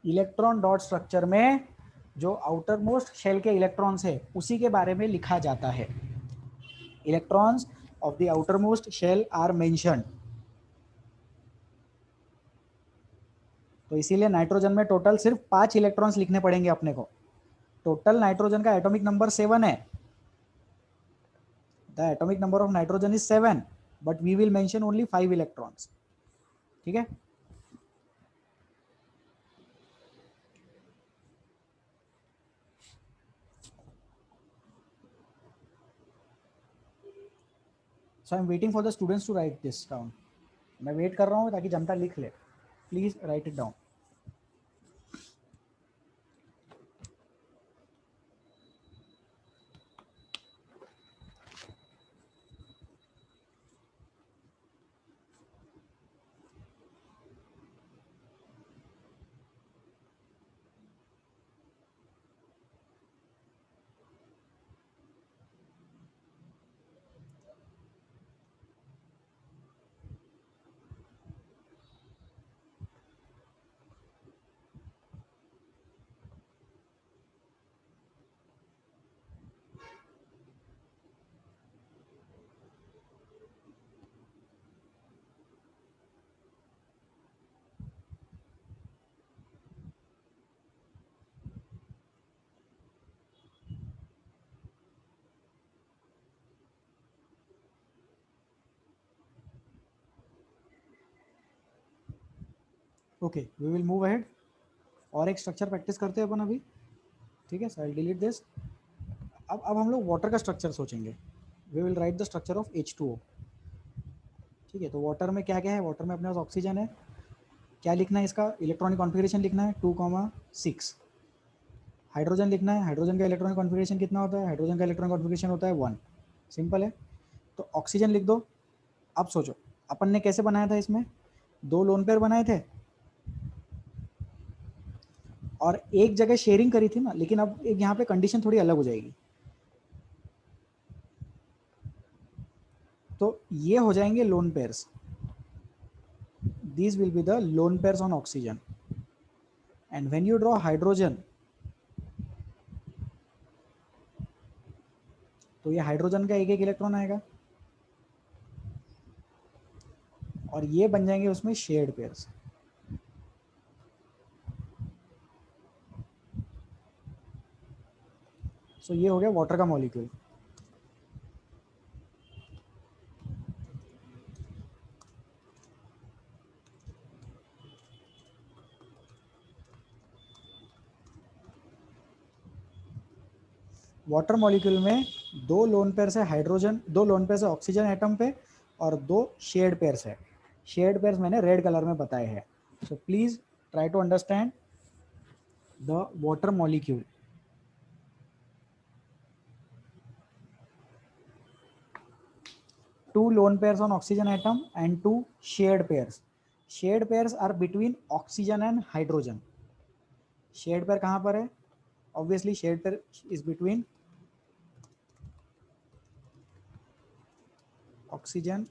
Speaker 1: Electron dot structure में जो outermost shell के electrons है उसी के बारे में लिखा जाता है। Electrons of the outermost shell are mentioned. तो इसीलिए नाइट्रोजन में टोटल सिर्फ 5 इलेक्ट्रॉन्स लिखने पड़ेंगे अपने को। टोटल नाइट्रोजन का एटॉमिक नंबर 7 है। The atomic number of nitrogen is 7, but we will mention only 5 electrons. ठीक है। So I am waiting for the students to write this down. मैं वेट कर रहा हूँ ताकि जनता लिख ले। Please write it down. Okay, we will move ahead. और एक स्ट्रक्चर प्रैक्टिस करते हैं अपन अभी। ठीक है, सो आई डिलीट दिस। अब हम लोग वाटर का स्ट्रक्चर सोचेंगे। We will write the structure of H2O। ठीक है, तो वाटर में क्या क्या है? वाटर में अपने पास ऑक्सीजन है। क्या लिखना है? इसका इलेक्ट्रॉनिक कॉन्फ़िगरेशन लिखना है 2,6। हाइड्रोजन लिखना है। हाइड्रोजन का इलेक्ट्रॉनिक कॉन्फ़िगरेशन कितना होता है? हाइड्रोजन का इलेक्ट्रॉनिक कॉन्फ़िगरेशन होता है 1। सिंपल है। तो ऑक्सीजन लिख दो। अब सोचो अपन ने कैसे बनाया था? इसमें 2 लोन पेयर बनाए थे और एक जगह शेयरिंग करी थी ना, लेकिन अब एक यहाँ पे कंडीशन थोड़ी अलग हो जाएगी। तो ये हो जाएंगे lone pairs. These will be the lone pairs on oxygen. And when you draw hydrogen, तो ये हाइड्रोजन का एक एक इलेक्ट्रॉन आएगा और ये बन जाएंगे उसमें शेयर्ड पेयर्स। सो ये हो गया वाटर का मॉलिक्यूल। वाटर मॉलिक्यूल में 2 लोन पेयर्स है हाइड्रोजन, 2 लोन पेयर्स है ऑक्सीजन एटम पे और 2 शेयर्ड पेयर्स है। शेयर्ड पेयर्स मैंने रेड कलर में बताए हैं। So please try to understand the water molecule. 2 lone pairs on oxygen atom and 2 shared pairs. Shared pairs are between oxygen and hydrogen. Shared pair कहाँ पर है? Obviously shared pair is between oxygen,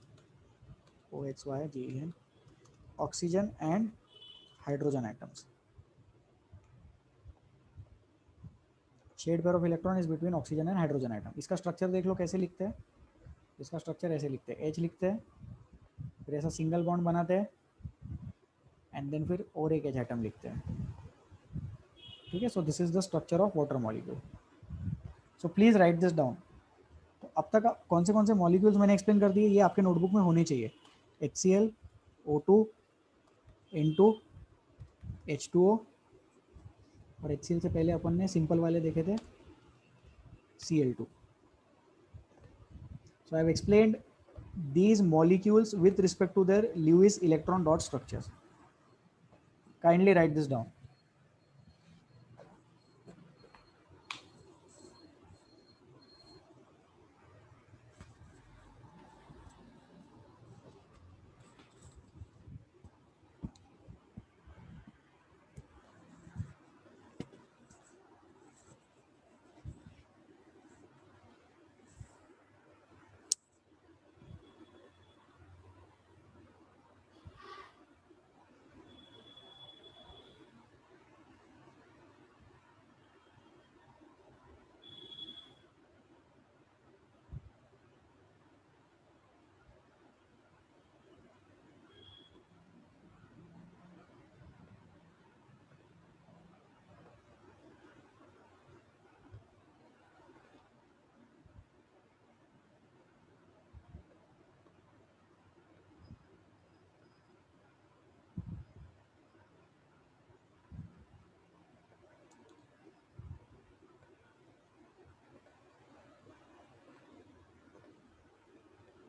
Speaker 1: OHY, GN, oxygen and hydrogen atoms. Shared pair of electron is between oxygen and hydrogen atom. इसका structure देख लो कैसे लिखते हैं। इसका structure ऐसे लिखते हैं, H लिखते हैं, फिर ऐसा सिंगल बॉन्ड बनाते हैं एंड देन फिर और एक H एटम लिखते हैं। ठीक है, so this is the structure of water molecule. So please write this down. तो अब तक कौन से मॉलिक्यूल्स मैंने एक्सप्लेन कर दिए, ये आपके नोटबुक में होने चाहिए। HCl, O2, N2, H2O और HCl से पहले अपन ने सिंपल वाले देखे थे Cl2। So I have explained these molecules with respect to their Lewis electron dot structures. Kindly write this down.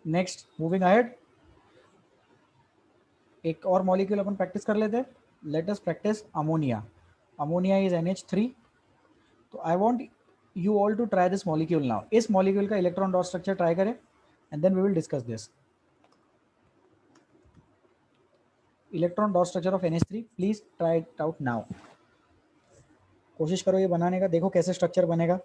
Speaker 1: Next moving ahead, एक और मॉलिक्यूल अपन प्रैक्टिस कर लेते हैं. Let us practice ammonia. Ammonia is NH3. तो I want you all to try this molecule now. इस molecule का electron dot structure try करें and then we will discuss this. Electron dot structure of NH3, please try it out now. कोशिश करो ये बनाने का, देखो कैसे स्ट्रक्चर बनेगा.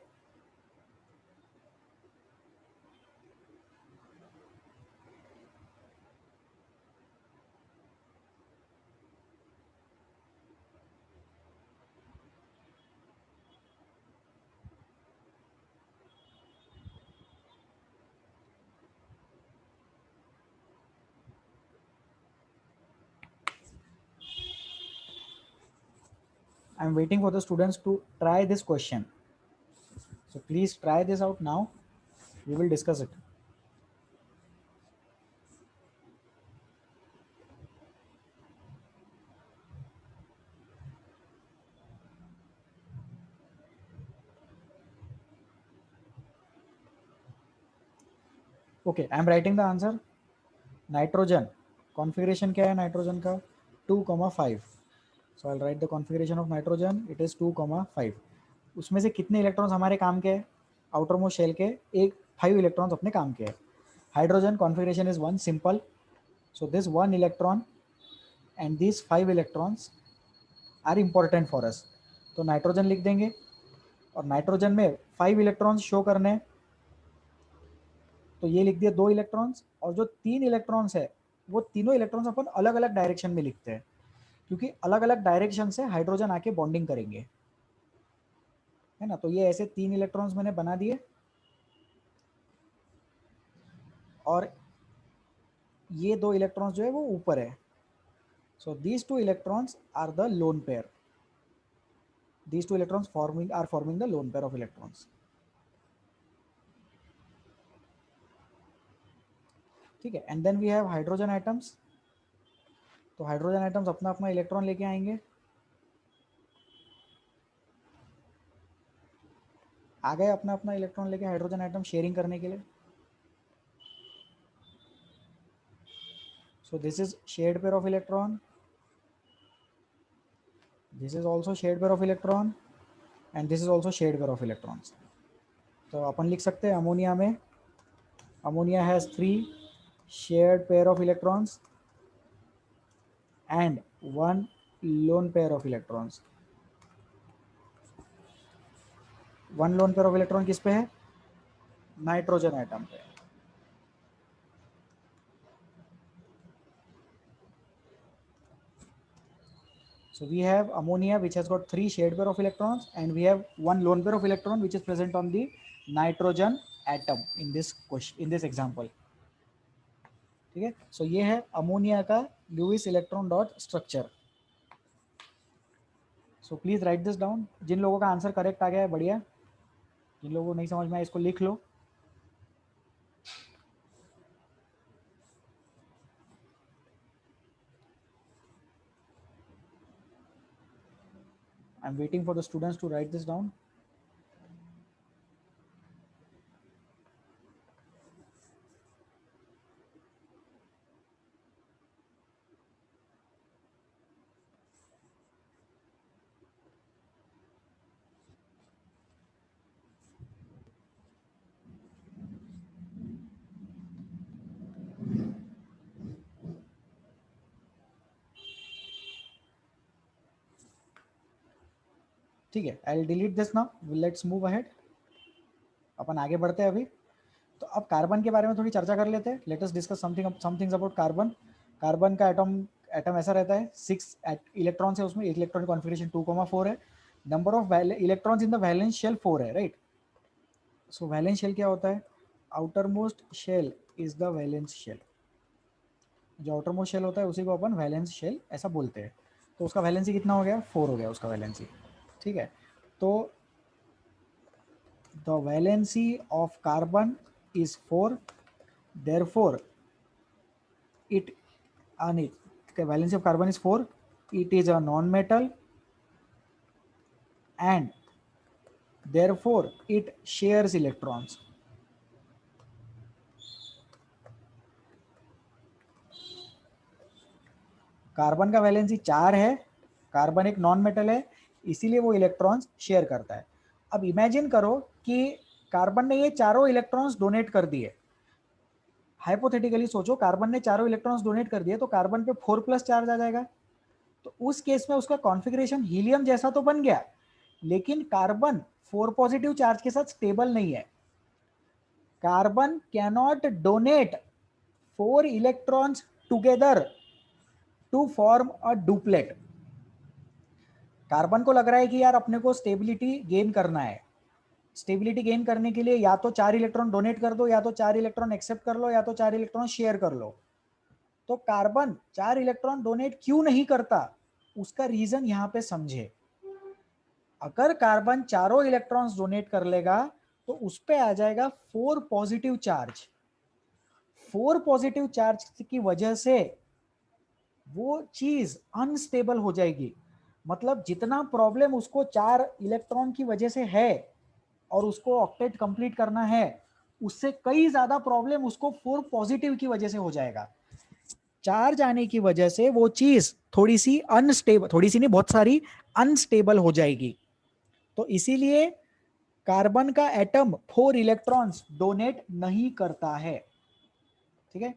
Speaker 1: I am waiting for the students to try this question. So please try this out now. We will discuss it. Okay, I am writing the answer. Nitrogen. Configuration क्या है नाइट्रोजन का? 2,5. So I'll write the configuration of nitrogen. It is 2,5. उसमें से कितने electrons हमारे काम के हैं? आउटर मोस्ट शेल के एक 5 इलेक्ट्रॉन्स अपने काम के हैं. Hydrogen configuration is 1 simple. So this 1 electron and these 5 electrons are important for us. तो नाइट्रोजन लिख देंगे और नाइट्रोजन में 5 इलेक्ट्रॉन्स शो करने हैं. तो ये लिख दिया 2 इलेक्ट्रॉन्स, और जो 3 इलेक्ट्रॉन्स है वो तीनों इलेक्ट्रॉन्स अपन अलग अलग डायरेक्शन में लिखते हैं, क्योंकि अलग अलग डायरेक्शन से हाइड्रोजन आके बॉन्डिंग करेंगे, है ना. तो ये ऐसे 3 इलेक्ट्रॉन्स मैंने बना दिए, और ये 2 इलेक्ट्रॉन्स जो है वो ऊपर है. So these 2 electrons are the lone pair. These 2 electrons are forming the lone pair of electrons. ठीक है. And then we have hydrogen atoms. तो हाइड्रोजन एटम्स अपना अपना इलेक्ट्रॉन लेके आएंगे. आ गए अपना अपना इलेक्ट्रॉन लेके हाइड्रोजन एटम शेयरिंग करने के लिए. So this is shared pair of electron. This is also shared pair of electron, and this is also shared pair of electrons. तो अपन लिख सकते हैं अमोनिया में, ammonia has 3 shared pair of electrons and 1 lone pair of electrons. 1 lone pair of electron किस पे है? Nitrogen atom पे. So we have ammonia which has got 3 shared pair of electrons, and we have 1 lone pair of electron which is present on the nitrogen atom in this question, in this example. ठीक है. सो ये है ammonia का Lewis electron dot structure. So please write this down. जिन लोगों का answer correct आ गया है बढ़िया, जिन लोगों को नहीं समझ में आया इसको लिख लो. I am waiting for the students to write this down. ठीक है. I will delete this now. Let's move ahead. अपन आगे बढ़ते हैं अभी. तो अब कार्बन के बारे में थोड़ी चर्चा कर लेते हैं. Let us discuss something about carbon. Carbon का एटम ऐसा रहता है, 6 इलेक्ट्रॉन है उसमें. एक इलेक्ट्रॉन कॉन्फिगरेशन 2,4 है. Number of electrons in the valence shell 4 है, राइट. सो वैलेंस शेल क्या होता है? Outermost shell is the valence shell. जो आउटर मोस्ट शेल होता है उसी को अपन वैलेंस शेल ऐसा बोलते हैं. तो उसका वैलेंसी कितना हो गया? 4 हो गया उसका वैलेंसी. ठीक है. तो the valency of carbon is 4. therefore it the valence of carbon is 4. It is a non-metal, and therefore it shares electrons. Carbon का वैलेंसी 4 है, कार्बन एक नॉन मेटल है, इसीलिए वो इलेक्ट्रॉन्स शेयर करता है। अब इमेजिन करो कि कार्बन ने ये चारों इलेक्ट्रॉन्स डोनेट कर दिए। हाइपोथेटिकली सोचो, कार्बन ने चारों इलेक्ट्रॉन्स डोनेट कर दिए तो कार्बन पे 4+ चार्ज आ जाएगा। तो उस केस में उसका कॉन्फ़िगरेशन हीलियम जैसा तो बन गया, लेकिन कार्बन 4 पॉजिटिव चार्ज के साथ स्टेबल नहीं है। Carbon cannot donate 4 electrons together to form a duplet. Carbon को लग रहा है कि यार अपने को स्टेबिलिटी गेन करना है, स्टेबिलिटी गेन करने के लिए या तो 4 इलेक्ट्रॉन डोनेट कर दो, या तो 4 इलेक्ट्रॉन एक्सेप्ट कर लो, या तो 4 इलेक्ट्रॉन शेयर कर लो। तो कार्बन 4 इलेक्ट्रॉन डोनेट क्यों नहीं करता, उसका रीजन यहां पे समझे। अगर कार्बन चारों इलेक्ट्रॉन्स डोनेट कर लेगा तो उस पे आ जाएगा 4 पॉजिटिव चार्ज। 4 पॉजिटिव चार्ज की वजह से वो चीज अनस्टेबल हो जाएगी। मतलब जितना प्रॉब्लम उसको 4 इलेक्ट्रॉन की वजह से है और उसको ऑक्टेट कंप्लीट करना है, उससे कई ज्यादा प्रॉब्लम उसको 4 पॉजिटिव की वजह से हो जाएगा। चार्ज आने की वजह से वो चीज थोड़ी सी अनस्टेबल, थोड़ी सी नहीं बहुत सारी अनस्टेबल हो जाएगी। तो इसीलिए कार्बन का एटम 4 इलेक्ट्रॉन्स डोनेट नहीं करता है। ठीक है,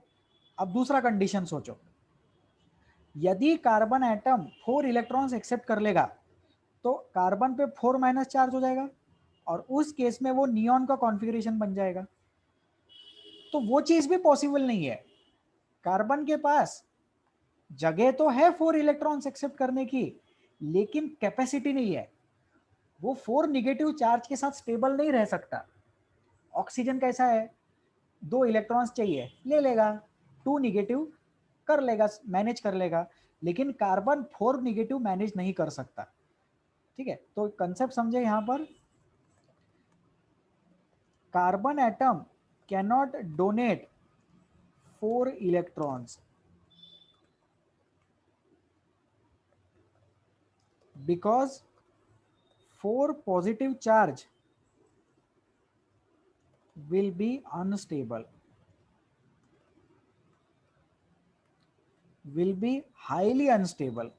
Speaker 1: अब दूसरा कंडीशन सोचो, यदि कार्बन एटम 4 इलेक्ट्रॉन्स एक्सेप्ट कर लेगा तो कार्बन पे 4- चार्ज हो जाएगा और उस केस में वो नियॉन का कॉन्फ़िगरेशन बन जाएगा। तो वो चीज भी पॉसिबल नहीं है। कार्बन के पास जगह तो है 4 इलेक्ट्रॉन्स एक्सेप्ट करने की, लेकिन कैपेसिटी नहीं है। वो 4 निगेटिव चार्ज के साथ स्टेबल नहीं रह सकता। ऑक्सीजन कैसा है, 2 इलेक्ट्रॉन्स चाहिए, ले लेगा, 2 निगेटिव कर लेगा, मैनेज कर लेगा, लेकिन कार्बन 4 निगेटिव मैनेज नहीं कर सकता। ठीक है, तो कंसेप्ट समझे यहां पर। Carbon atom cannot donate 4 electrons because 4 positive charge will be unstable, will be highly unstable।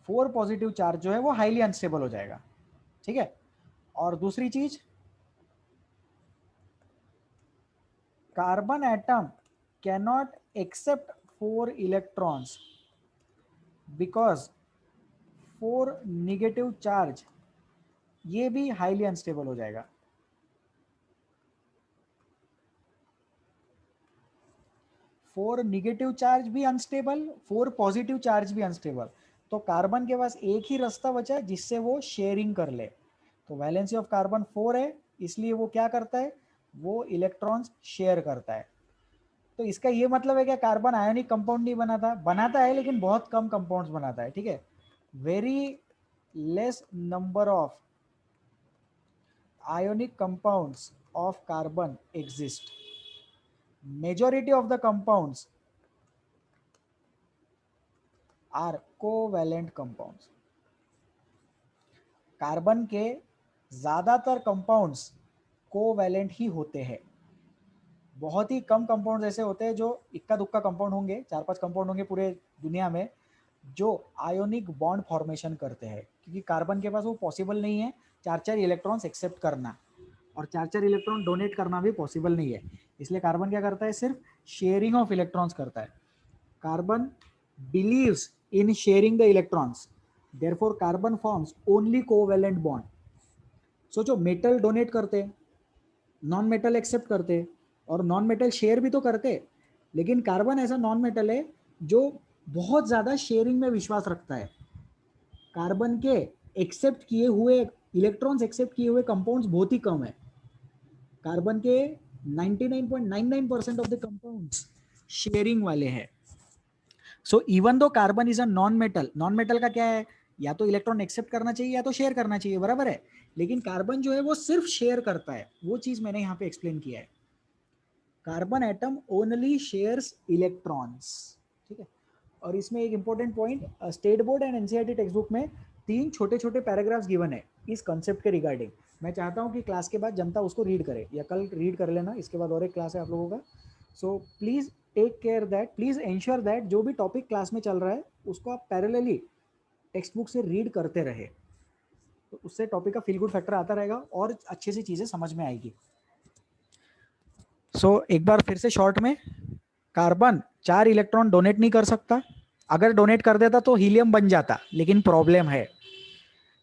Speaker 1: 4 positive charge जो है वो हाईली अनस्टेबल हो जाएगा। ठीक है, और दूसरी चीज, carbon atom cannot accept 4 electrons because 4 negative charge, ये भी हाईली अनस्टेबल हो जाएगा। 4 निगेटिव चार्ज भी अनस्टेबल, 4 पॉजिटिव चार्ज भी अनस्टेबल। तो कार्बन के पास एक ही रास्ता बचा है जिससे वो शेयरिंग कर ले। तो वैलेंसी ऑफ कार्बन 4 है, इसलिए वो क्या करता है, वो इलेक्ट्रॉन्स शेयर करता है। तो इसका ये मतलब है कि कार्बन आयोनिक कंपाउंड नहीं बनाता, बनाता है लेकिन बहुत कम कंपाउंड्स बनाता है। ठीक है, very less number of ionic compounds of carbon exist. Majority of the compounds are covalent compounds. Carbon के ज्यादातर कंपाउंड्स कोवैलेंट ही होते हैं। बहुत ही कम कंपाउंड्स ऐसे होते हैं जो इक्का दुक्का कंपाउंड होंगे, 4-5 कंपाउंड होंगे पूरे दुनिया में जो आयोनिक बॉन्ड फॉर्मेशन करते हैं, क्योंकि कार्बन के पास वो पॉसिबल नहीं है 4-4 इलेक्ट्रॉन्स एक्सेप्ट करना, और 4-4 इलेक्ट्रॉन डोनेट करना भी पॉसिबल नहीं है। इसलिए कार्बन क्या करता है, सिर्फ शेयरिंग ऑफ इलेक्ट्रॉन्स करता है। Carbon believes in sharing the electrons, therefore carbon forms only covalent bond. सोचो, मेटल डोनेट करते, नॉन मेटल एक्सेप्ट करते, और नॉन मेटल शेयर भी तो करते, लेकिन कार्बन ऐसा नॉन मेटल है जो बहुत ज़्यादा शेयरिंग में विश्वास रखता है। कार्बन के एक्सेप्ट किए हुए इलेक्ट्रॉन्स, एक्सेप्ट किए हुए कंपाउंड्स बहुत ही कम है। कार्बन के 99.99% ऑफ द कंपाउंड्स शेयरिंग वाले हैं। So even though carbon is a non metal, non metal का क्या है, या तो इलेक्ट्रॉन एक्सेप्ट करना चाहिए या तो शेयर करना चाहिए, बराबर है। लेकिन कार्बन जो है वो सिर्फ शेयर करता है, वो चीज मैंने यहाँ पे एक्सप्लेन किया है। Carbon atom only shares electrons. ठीक है, और इसमें एक important point, state board and NCERT text book में 3 छोटे छोटे पैराग्राफ्स गिवन है इस कंसेप्ट के रिगार्डिंग। मैं चाहता हूँ कि क्लास के बाद जनता उसको रीड करे, या कल रीड कर लेना, इसके बाद और एक क्लास है आप लोगों का। So please take care that, please ensure that जो भी टॉपिक क्लास में चल रहा है उसको आप पैरेलली टेक्स्ट बुक से रीड करते रहे, तो उससे टॉपिक का फील गुड फैक्टर आता रहेगा और अच्छे से चीजें समझ में आएगी। एक बार फिर से शॉर्ट में, कार्बन 4 इलेक्ट्रॉन डोनेट नहीं कर सकता, अगर डोनेट कर देता तो हीलियम बन जाता, लेकिन प्रॉब्लम है।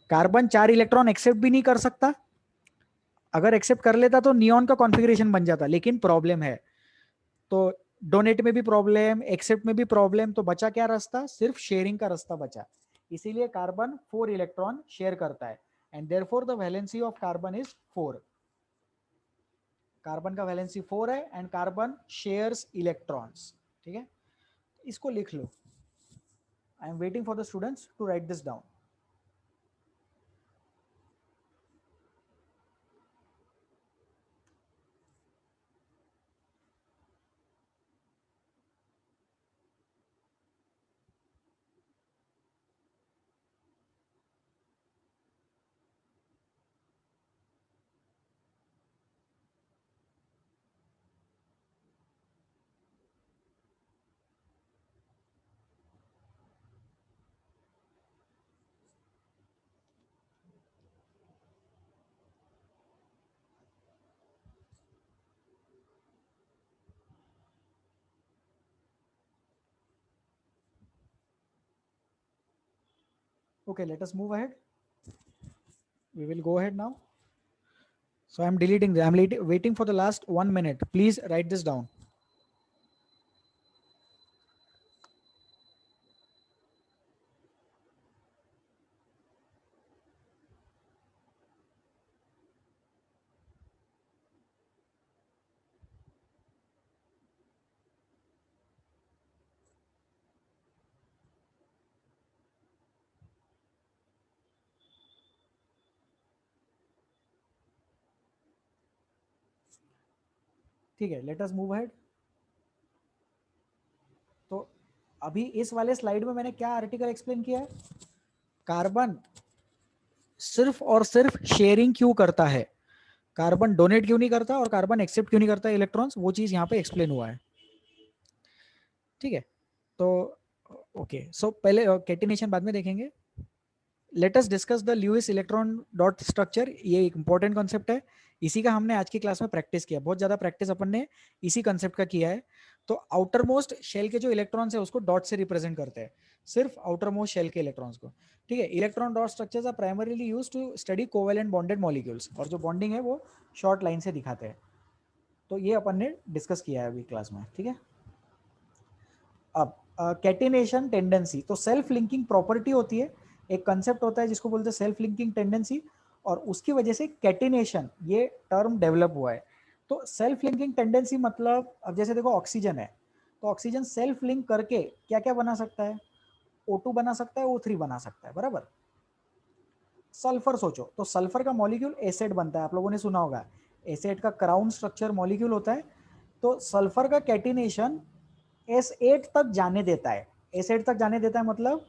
Speaker 1: कार्बन 4 इलेक्ट्रॉन एक्सेप्ट भी नहीं कर सकता, अगर एक्सेप्ट कर लेता तो नियॉन का कॉन्फ़िगरेशन बन जाता, लेकिन प्रॉब्लम है। तो डोनेट में भी प्रॉब्लम, एक्सेप्ट में भी प्रॉब्लम, तो बचा क्या रास्ता? सिर्फ शेयरिंग का रास्ता बचा। इसीलिए कार्बन 4 इलेक्ट्रॉन शेयर करता है, and therefore the valency of carbon is 4। Carbon का वैलेंसी 4 है एंड कार्बन शेयर्स इलेक्ट्रॉन्स। ठीक है, इसको लिख लो। I am waiting for the students to write this down. Okay, let us move ahead. We will go ahead now. So I am deleting this. I am waiting for the last 1 minute. Please write this down. ठीक है, late us move ahead. तो अभी इस वाले slide में मैंने क्या article explain किया है? कार्बन सिर्फ और सिर्फ शेयरिंग क्यों करता है, कार्बन डोनेट क्यों नहीं करता और कार्बन एक्सेप्ट क्यों नहीं करता इलेक्ट्रॉन्स, वो चीज यहाँ पे एक्सप्लेन हुआ है। ठीक है, तो ओके, सो पहले कैटिनेशन बाद में देखेंगे। Let us discuss the Lewis electron dot structure. ये एक इंपॉर्टेंट कॉन्सेप्ट है, इसी का हमने आज की क्लास में प्रैक्टिस किया, बहुत ज्यादा प्रैक्टिस अपन ने इसी कॉन्सेप्ट का किया है। तो आउटर मोस्ट शेल के जो इलेक्ट्रॉन्स है उसको डॉट से रिप्रेजेंट करते हैं, सिर्फ आउटर मोस्ट शेल के इलेक्ट्रॉन्स को। ठीक है, electron dot structures are primarily used to study covalent bonded molecules, और जो बॉन्डिंग है वो शॉर्ट लाइन से दिखाते हैं। तो ये अपन ने डिस्कस किया है अभी क्लास में। ठीक है, अब कैटिनेशन टेंडेंसी, तो सेल्फ लिंकिंग प्रॉपर्टी होती है, एक कंसेप्ट होता है जिसको बोलते हैं सेल्फ लिंकिंग टेंडेंसी, और उसकी वजह से कैटिनेशन ये टर्म डेवलप हुआ है। तो सेल्फ लिंकिंग टेंडेंसी मतलब, अब जैसे देखो ऑक्सीजन है, तो ऑक्सीजन सेल्फ लिंक करके क्या क्या बना सकता है? O2 बना सकता है, O3 बना सकता है, बराबर। सल्फर सोचो, तो सल्फर का मॉलिक्यूल एसिड बनता है, आप लोगों ने सुना होगा, एसिड का क्राउन स्ट्रक्चर मॉलिक्यूल होता है। तो सल्फर का कैटिनेशन S8 तक जाने देता है, S8 तक जाने देता है मतलब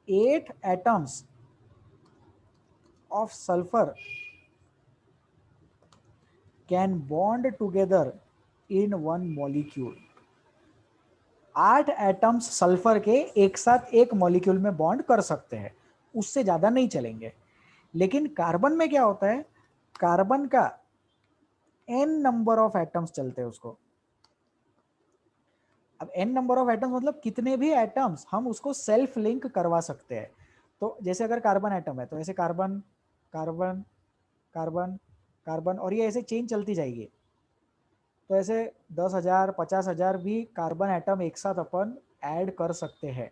Speaker 1: 8 atoms of sulfur can bond together in one molecule। 8 atoms sulphur के एक साथ एक मॉलिक्यूल में बॉन्ड कर सकते हैं, उससे ज्यादा नहीं चलेंगे। लेकिन कार्बन में क्या होता है? कार्बन का n नंबर ऑफ एटम्स चलते हैं उसको। अब n नंबर ऑफ एटम्स मतलब कितने भी एटम्स हम उसको सेल्फ लिंक करवा सकते हैं। तो जैसे अगर कार्बन एटम है तो ऐसे कार्बन कार्बन कार्बन कार्बन, और ये ऐसे चेन चलती जाएगी। तो ऐसे 10,000 50,000 भी कार्बन एटम एक साथ अपन ऐड कर सकते हैं।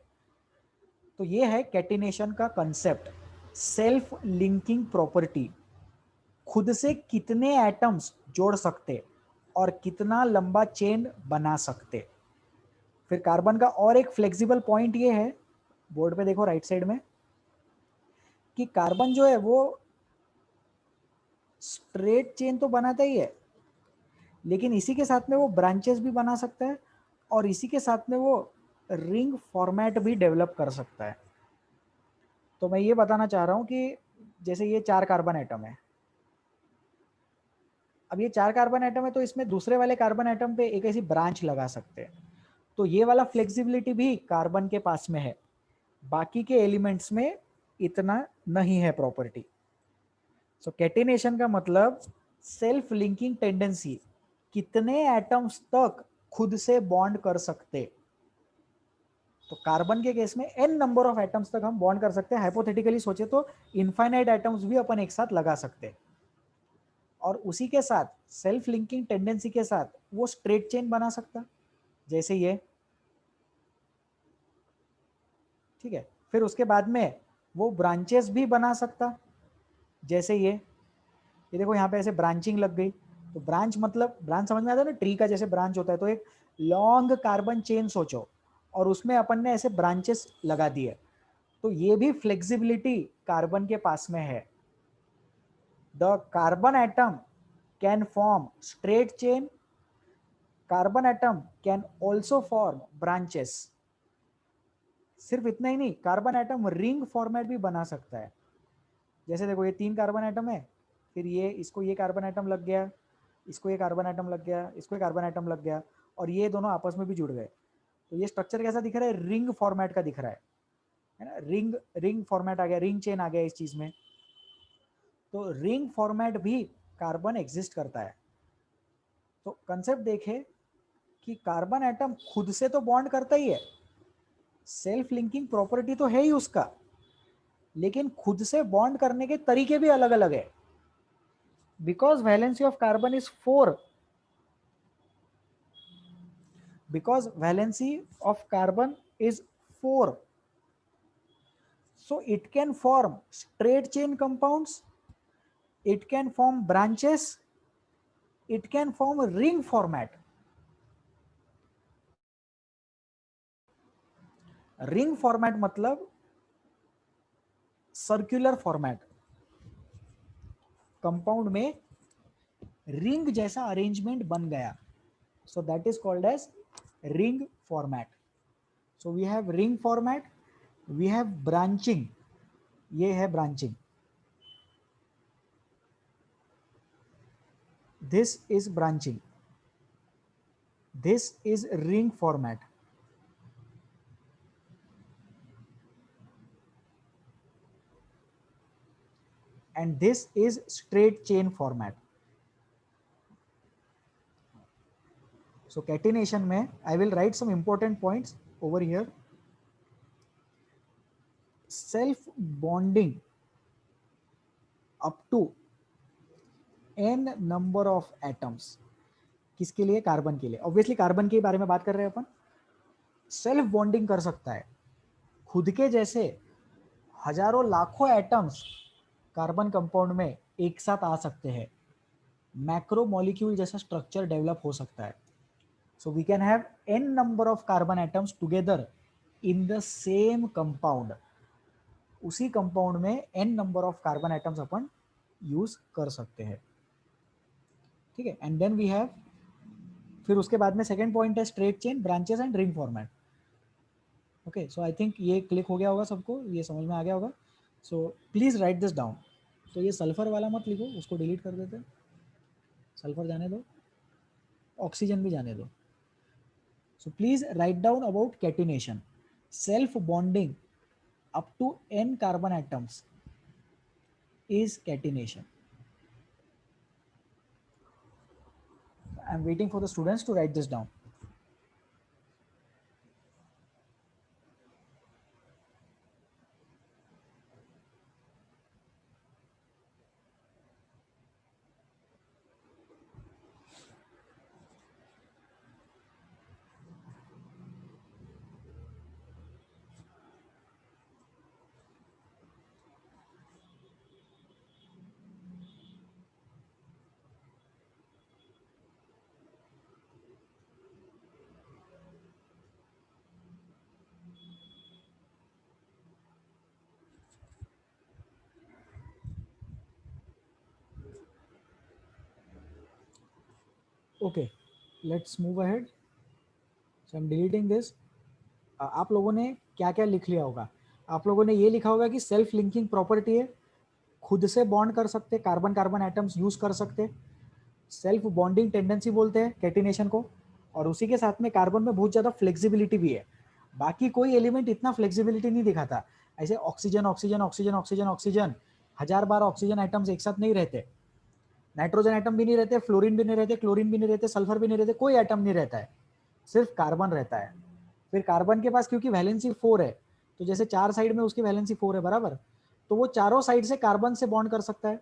Speaker 1: तो ये है कैटिनेशन का कंसेप्ट, सेल्फ लिंकिंग प्रॉपर्टी, खुद से कितने एटम्स जोड़ सकते और कितना लंबा चेन बना सकते। फिर कार्बन का और एक फ्लेक्सिबल पॉइंट ये है, बोर्ड पे देखो राइट साइड में, कि कार्बन जो है वो स्ट्रेट चेन तो बनाता ही है, लेकिन इसी के साथ में वो ब्रांचेस भी बना सकता है, और इसी के साथ में वो रिंग फॉर्मेट भी डेवलप कर सकता है। तो मैं ये बताना चाह रहा हूँ कि जैसे ये 4 कार्बन एटम है, अब ये 4 कार्बन एटम है तो इसमें दूसरे वाले कार्बन एटम पे एक ऐसी ब्रांच लगा सकते हैं, तो ये वाला फ्लेक्सिबिलिटी भी कार्बन के पास में है, बाकी के एलिमेंट्स में इतना नहीं है प्रॉपर्टी। सो कैटिनेशन का मतलब सेल्फ लिंकिंग टेंडेंसी, कितने एटम्स तक खुद से बॉन्ड कर सकते। तो कार्बन के केस में n नंबर ऑफ एटम्स तक हम बॉन्ड कर सकते हैं। हाइपोथेटिकली सोचे तो इनफाइनाइट एटम्स भी अपन एक साथ लगा सकते हैं, और उसी के साथ सेल्फ लिंकिंग टेंडेंसी के साथ वो स्ट्रेट चेन बना सकता, जैसे ये, ठीक है। फिर उसके बाद में वो ब्रांचेस भी बना सकता, जैसे ये देखो यहाँ पे ऐसे ब्रांचिंग लग गई, तो ब्रांच मतलब ब्रांच समझ में आता है ना, ट्री का जैसे ब्रांच होता है, तो एक लॉन्ग कार्बन चेन सोचो और उसमें अपन ने ऐसे ब्रांचेस लगा दिए, तो ये भी फ्लेक्सिबिलिटी कार्बन के पास में है। The carbon atom can form straight chain, carbon atom can also form branches. सिर्फ इतना ही नहीं, कार्बन एटम रिंग फॉर्मेट भी बना सकता है। जैसे देखो ये 3 कार्बन एटम है, फिर ये इसको ये कार्बन एटम लग गया, इसको ये कार्बन एटम लग गया, इसको ये कार्बन एटम लग गया, और ये दोनों आपस में भी जुड़ गए, तो ये स्ट्रक्चर कैसा दिख रहा है, रिंग फॉर्मेट का दिख रहा है ना। रिंग रिंग फॉर्मेट आ गया, रिंग चेन आ गया इस चीज में। तो रिंग फॉर्मेट भी कार्बन एग्जिस्ट करता है। तो कंसेप्ट देखे कि कार्बन एटम खुद से तो बॉन्ड करता ही है, सेल्फ लिंकिंग प्रॉपर्टी तो है ही उसका, लेकिन खुद से बॉन्ड करने के तरीके भी अलग अलग है। Because valency of carbon is 4, because valency of carbon is 4, so it can form straight chain compounds, it can form branches, it can form ring format. Ring format मतलब सर्कुलर फॉर्मेट, कंपाउंड में ring जैसा arrangement बन गया, so that is called as ring format. So we have ring format, we have branching, ये है branching, this is branching, this is ring format, and this is straight chain format. So catenation में I will write some important points over here. Self bonding up to n number of atoms, किसके लिए, carbon के लिए, obviously carbon के बारे में बात कर रहे हैं अपन। सेल्फ बॉन्डिंग कर सकता है, खुद के जैसे हजारों लाखों एटम्स कार्बन कंपाउंड में एक साथ आ सकते हैं, मैक्रो मॉलिक्यूल जैसा स्ट्रक्चर डेवलप हो सकता है। So we can have n number of carbon atoms together in the same compound. उसी कंपाउंड में n number of carbon atoms upon use कर सकते हैं, ठीक है। एंड देन वी हैव, फिर उसके बाद में सेकंड पॉइंट है straight chain, branches and ring format. Okay, so I think ये क्लिक हो गया होगा सबको, ये समझ में आ गया होगा। सो प्लीज राइट दिस डाउन। तो ये सल्फर वाला मत लिखो, उसको डिलीट कर देते, सल्फर जाने दो, ऑक्सीजन भी जाने दो। So please write down about catenation. Self bonding up to n carbon atoms is catenation. I am waiting for the students to write this down. Okay, let's move ahead. So I'm deleting this. आप लोगों ने क्या क्या लिख लिया होगा, आप लोगों ने ये लिखा होगा कि सेल्फ लिंकिंग प्रॉपर्टी है, खुद से बॉन्ड कर सकते, कार्बन कार्बन एटम्स यूज कर सकते, सेल्फ बॉन्डिंग टेंडेंसी बोलते हैं कैटिनेशन को, और उसी के साथ में कार्बन में बहुत ज़्यादा फ्लेक्सिबिलिटी भी है। बाकी कोई एलिमेंट इतना फ्लेक्सिबिलिटी नहीं दिखाता। ऐसे oxygen oxygen oxygen oxygen oxygen 1000 बार ऑक्सीजन आइटम्स एक साथ नहीं रहते, नाइट्रोजन आइटम भी नहीं रहते, फ्लोरीन भी नहीं रहते, क्लोरीन भी नहीं रहते, सल्फर भी नहीं रहते, कोई आइटम नहीं रहता है, सिर्फ कार्बन रहता है। फिर कार्बन के पास क्योंकि वैलेंसी 4 है, तो जैसे 4 साइड में उसकी वैलेंसी 4 है बराबर, तो वो चारों साइड से कार्बन से बॉन्ड कर सकता है।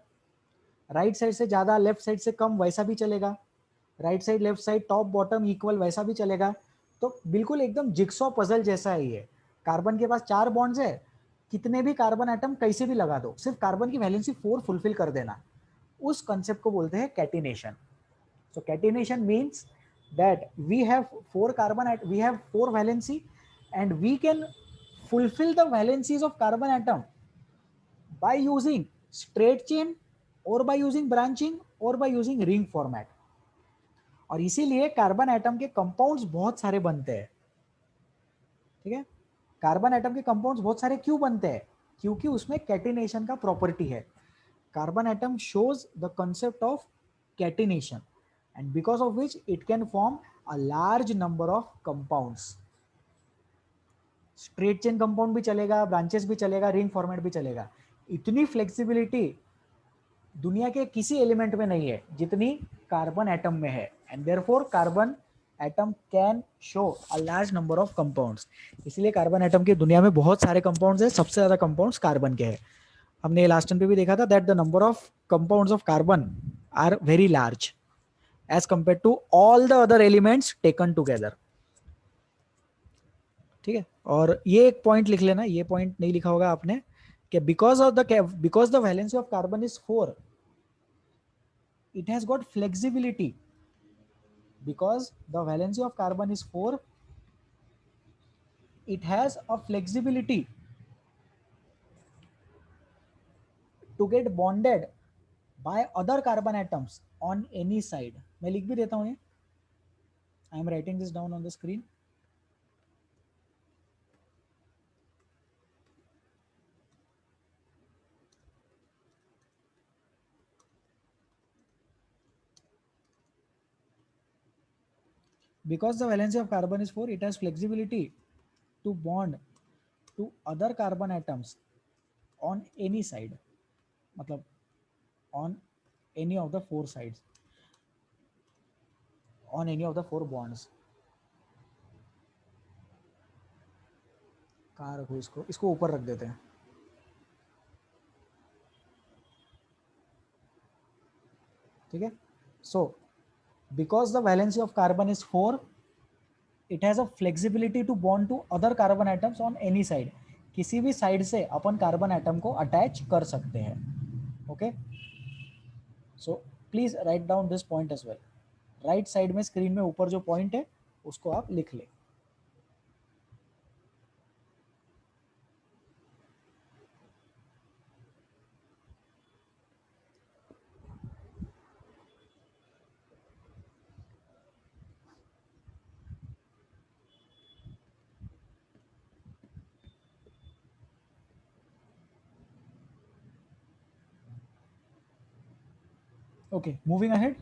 Speaker 1: राइट साइड से ज्यादा, लेफ्ट साइड से कम, वैसा भी चलेगा। Right side left side top bottom equal, वैसा भी चलेगा। तो बिल्कुल एकदम जिक्सॉ पजल जैसा है ये। कार्बन के पास 4 बॉन्ड्स है, कितने भी कार्बन एटम कैसे भी लगा दो, सिर्फ कार्बन की वैलेंसी 4 फुलफिल कर देना, उस कंसेप्ट को बोलते हैं catenation. So catenation means that we have 4 carbon we have 4 valency and we can fulfill the valencies of carbon atom by using straight chain or by using branching or by using ring format। और इसीलिए carbon atom के compounds बहुत सारे बनते हैं। ठीक है, carbon atom के कंपाउंड्स बहुत सारे क्यों बनते हैं? क्योंकि उसमें कैटिनेशन का प्रॉपर्टी है। Carbon atom shows the concept of catenation and because of which it can form a large number of compounds। Straight chain compound भी चलेगा, ब्रांचेस भी चलेगा, रिंग फॉर्मेट भी चलेगा। इतनी फ्लेक्सिबिलिटी दुनिया के किसी एलिमेंट में नहीं है जितनी कार्बन एटम में है, and therefore carbon atom can show a large number of compounds. इसलिए कार्बन एटम की दुनिया में बहुत सारे कंपाउंड्स हैं, सबसे ज्यादा कंपाउंड्स कार्बन के हैं। हमने लास्ट टाइम पे भी देखा था that the number of compounds of carbon are very large as compare to all the other elements taken together. ठीक है, और ये एक पॉइंट लिख लेना, ये पॉइंट नहीं लिखा होगा आपने, कि because the valency of carbon is 4, it has got flexibility। because the valency of carbon is 4, it has a flexibility to get bonded by other carbon atoms on any side। मैं लिख भी देता हूं ये, I am writing this down on the screen। because the valency of carbon is 4, it has flexibility to bond to other carbon atoms on any side, मतलब on any of the 4 sides, on any of the 4 bonds। कहाँ रखो इसको, इसको ऊपर रख देते हैं। ठीक है, so because the valency of carbon is 4, it has a flexibility to bond to other carbon atoms on any side। किसी भी साइड से अपन कार्बन एटम को अटैच कर सकते हैं। Okay, so please write down this point as well. Right side में screen में ऊपर जो पॉइंट है उसको आप लिख ले। Okay, moving ahead।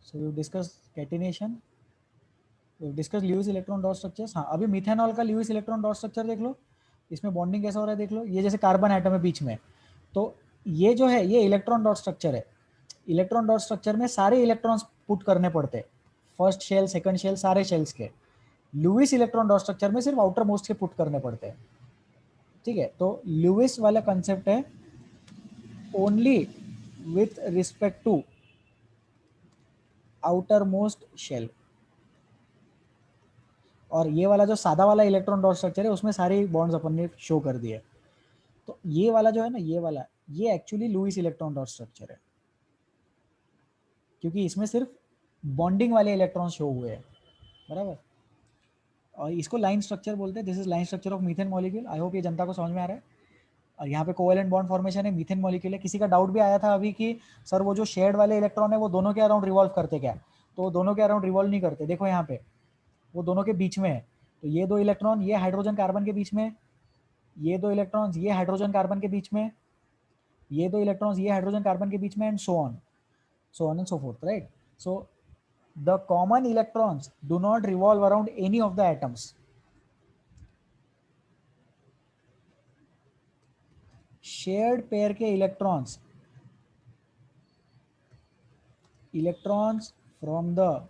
Speaker 1: So we've discussed catenation, we've discussed Lewis electron dot structures। हाँ, अभी मिथेनॉल का Lewis electron dot structure देख लो, इसमें बॉन्डिंग कैसा हो रहा है देख लो। ये जैसे कार्बन एटम है बीच में, तो ये जो है ये इलेक्ट्रॉन डॉट स्ट्रक्चर है। इलेक्ट्रॉन डॉट स्ट्रक्चर में सारे इलेक्ट्रॉन्स पुट करने पड़ते हैं, फर्स्ट शेल सेकंड शेल सारे शेल्स के। लुइस इलेक्ट्रॉन डॉट स्ट्रक्चर में सिर्फ आउटर मोस्ट के पुट करने पड़ते हैं। ठीक है, तो लुइस वाला कंसेप्ट है only with respect to outermost shell. और ये वाला जो सादा वाला इलेक्ट्रॉन डॉट स्ट्रक्चर है उसमें सारे बॉन्ड्स अपन ने शो कर दिए। तो ये वाला जो है ना, ये वाला, ये actually Lewis electron dot structure है, क्योंकि इसमें सिर्फ बॉन्डिंग वाले इलेक्ट्रॉन शो हुए हैं, बराबर। और इसको लाइन स्ट्रक्चर बोलते हैं। This is line structure of methane molecule. I hope ये जनता को समझ में आ रहा है। और यहाँ पे कोवेलेंट बॉन्ड फॉर्मेशन है, मीथेन मॉलिक्यूल है। किसी का डाउट भी आया था अभी कि सर वो जो शेड वाले इलेक्ट्रॉन है वो दोनों के अराउंड रिवॉल्व करते क्या? तो वो दोनों के अराउंड रिवॉल्व नहीं करते। देखो यहाँ पे वो दोनों के बीच में है, तो ये 2 इलेक्ट्रॉन ये हाइड्रोजन कार्बन के बीच में, ये 2 इलेक्ट्रॉन ये हाइड्रोजन कार्बन के बीच में, ये दो इलेक्ट्रॉन्स, ये हाइड्रोजन कार्बन के बीच में, and so on and so forth, right? So the common electrons do not revolve around any of the atoms. Shared pair के electrons from the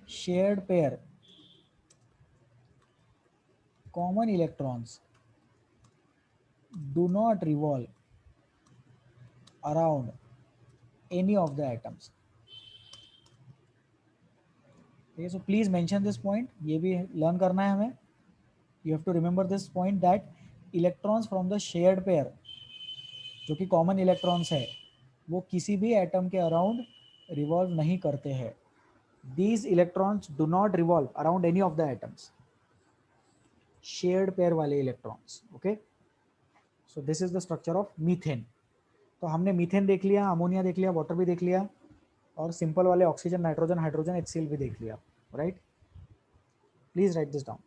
Speaker 1: shared pair, common electrons do not revolve around any of the atoms. Okay, so please mention this point. ये भी learn करना है हमें. You have to remember this point that electrons from the shared pair, जो कि common electrons है, वो किसी भी atom के around revolve नहीं करते हैं. These electrons do not revolve around any of the atoms. Shared pair वाले electrons. Okay. So this is the structure of methane. तो हमने मीथेन देख लिया, अमोनिया देख लिया, वाटर भी देख लिया, और सिंपल वाले ऑक्सीजन, नाइट्रोजन, हाइड्रोजन, HCl भी देख लिया, right? Please write this down.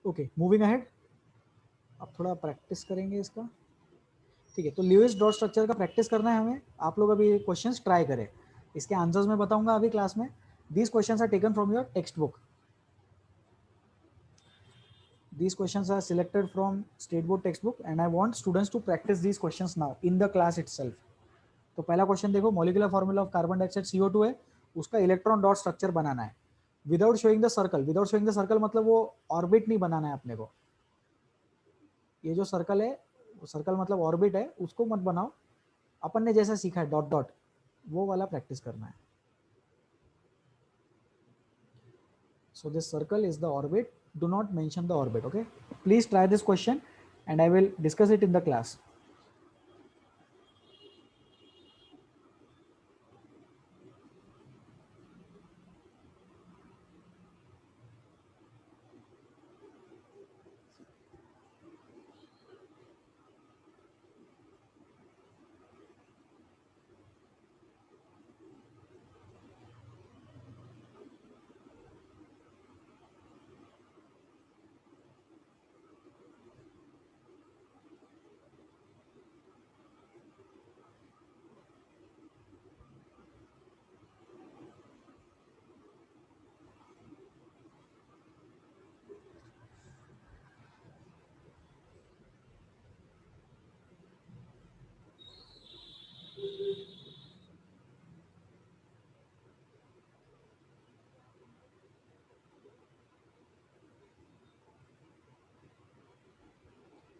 Speaker 1: Okay, moving ahead. अब थोड़ा प्रैक्टिस करेंगे इसका, ठीक है? तो ल्यूइस डॉट स्ट्रक्चर का प्रैक्टिस करना है हमें. आप लोग अभी क्वेश्चंस ट्राई करें, इसके आंसर्स मैं बताऊंगा अभी क्लास में. These questions are taken from your textbook. These questions are selected from state board textbook and I want students to practice these questions now in the class itself. तो पहला question देखो, molecular formula of carbon dioxide CO2 है, उसका electron dot structure बनाना है without showing the circle. Without showing the circle मतलब वो orbit नहीं बनाना है अपने को. ये जो सर्कल है, सर्कल मतलब ऑर्बिट है, उसको मत बनाओ. अपन ने जैसा सीखा है डॉट डॉट, वो वाला प्रैक्टिस करना है. So this circle is the orbit. Do not mention the orbit. Okay, please try this question and I will discuss it in the class.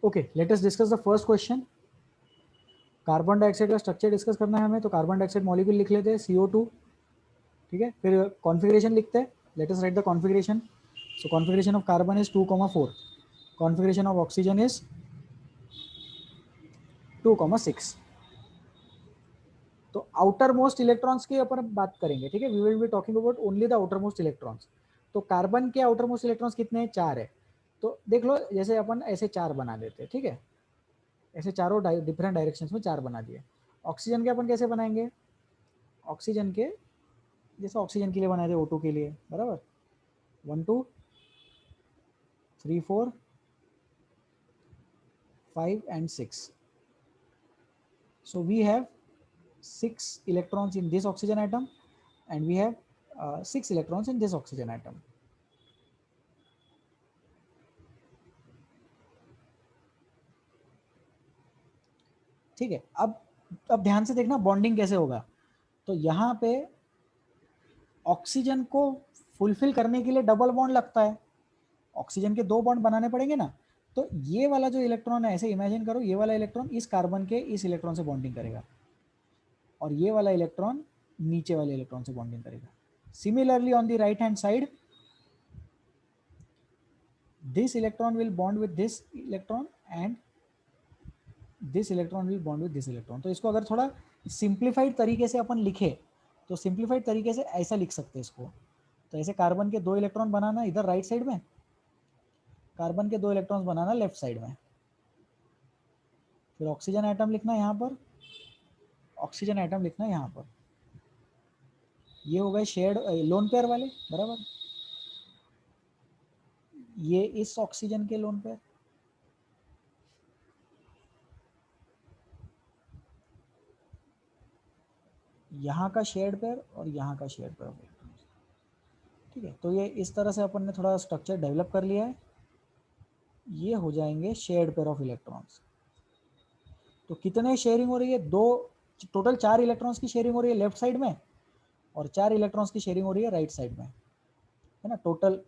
Speaker 1: Okay, let us discuss the first question. Carbon dioxide का structure discuss करना है हमें. तो carbon dioxide molecule लिख लेते हैं CO2, ठीक है? फिर कॉन्फ़िगरेशन लिखते हैं. Let us right the configuration. So configuration of carbon is 2,4. Configuration of oxygen is 2,6. तो आउटर मोस्ट इलेक्ट्रॉन्स की अपन बात करेंगे, ठीक है? We will be talking about only the outermost electrons. तो कार्बन के आउटर मोस्ट इलेक्ट्रॉन्स कितने हैं? 4 है. तो देख लो, जैसे अपन ऐसे 4 बना देते हैं, ठीक है? ऐसे चारों डिफरेंट डायरेक्शंस में 4 बना दिए. ऑक्सीजन के अपन कैसे बनाएंगे? ऑक्सीजन के जैसे ऑक्सीजन के लिए बनाए थे O2 के लिए, बराबर. 1 2 3 4 5 and 6. So we have 6 electrons in this oxygen atom and we have 6 electrons in this oxygen atom. ठीक है? अब ध्यान से देखना बॉन्डिंग कैसे होगा. तो यहाँ पे ऑक्सीजन को फुलफिल करने के लिए डबल बॉन्ड लगता है. ऑक्सीजन के 2 बॉन्ड बनाने पड़ेंगे ना. तो ये वाला जो इलेक्ट्रॉन है, ऐसे इमेजिन करो, ये वाला इलेक्ट्रॉन इस कार्बन के इस इलेक्ट्रॉन से बॉन्डिंग करेगा और ये वाला इलेक्ट्रॉन नीचे वाले इलेक्ट्रॉन से बॉन्डिंग करेगा. Similarly on the right hand side, this electron will bond with this electron and this electron will bond with this electron. तो इसको अगर थोड़ा सिंप्लीफाइड तरीके से अपन लिखे तो सिंप्लीफाइड तरीके से ऐसा लिख सकते हैं इसको. तो ऐसे कार्बन के 2 इलेक्ट्रॉन बनाना इधर राइट साइड में, कार्बन के 2 इलेक्ट्रॉन्स बनाना लेफ्ट साइड में, फिर ऑक्सीजन एटम लिखना है यहाँ पर, ऑक्सीजन एटम लिखना है यहाँ पर। ये हो गए शेयर्ड लोन पेयर वाले, बराबर। ये इस ऑक्सीजन के लोन पेयर, यहाँ का शेयर्ड पेयर और यहाँ का शेयर्ड पेयर ऑफ इलेक्ट्रॉन्स। ठीक है, तो ये इस तरह से अपन ने थोड़ा स्ट्रक्चर डेवलप कर लिया है। ये हो जाएंगे शेयर्ड पेयर ऑफ इलेक्ट्रॉन्स। तो कितने शेयरिंग हो रही है? दो, टोटल 4 इलेक्ट्रॉन्स की शेयरिंग हो रही है लेफ्ट साइड में, और 4 इलेक्ट्रॉन्स की शेयरिंग हो रही है राइट साइड में, है ना। टोटल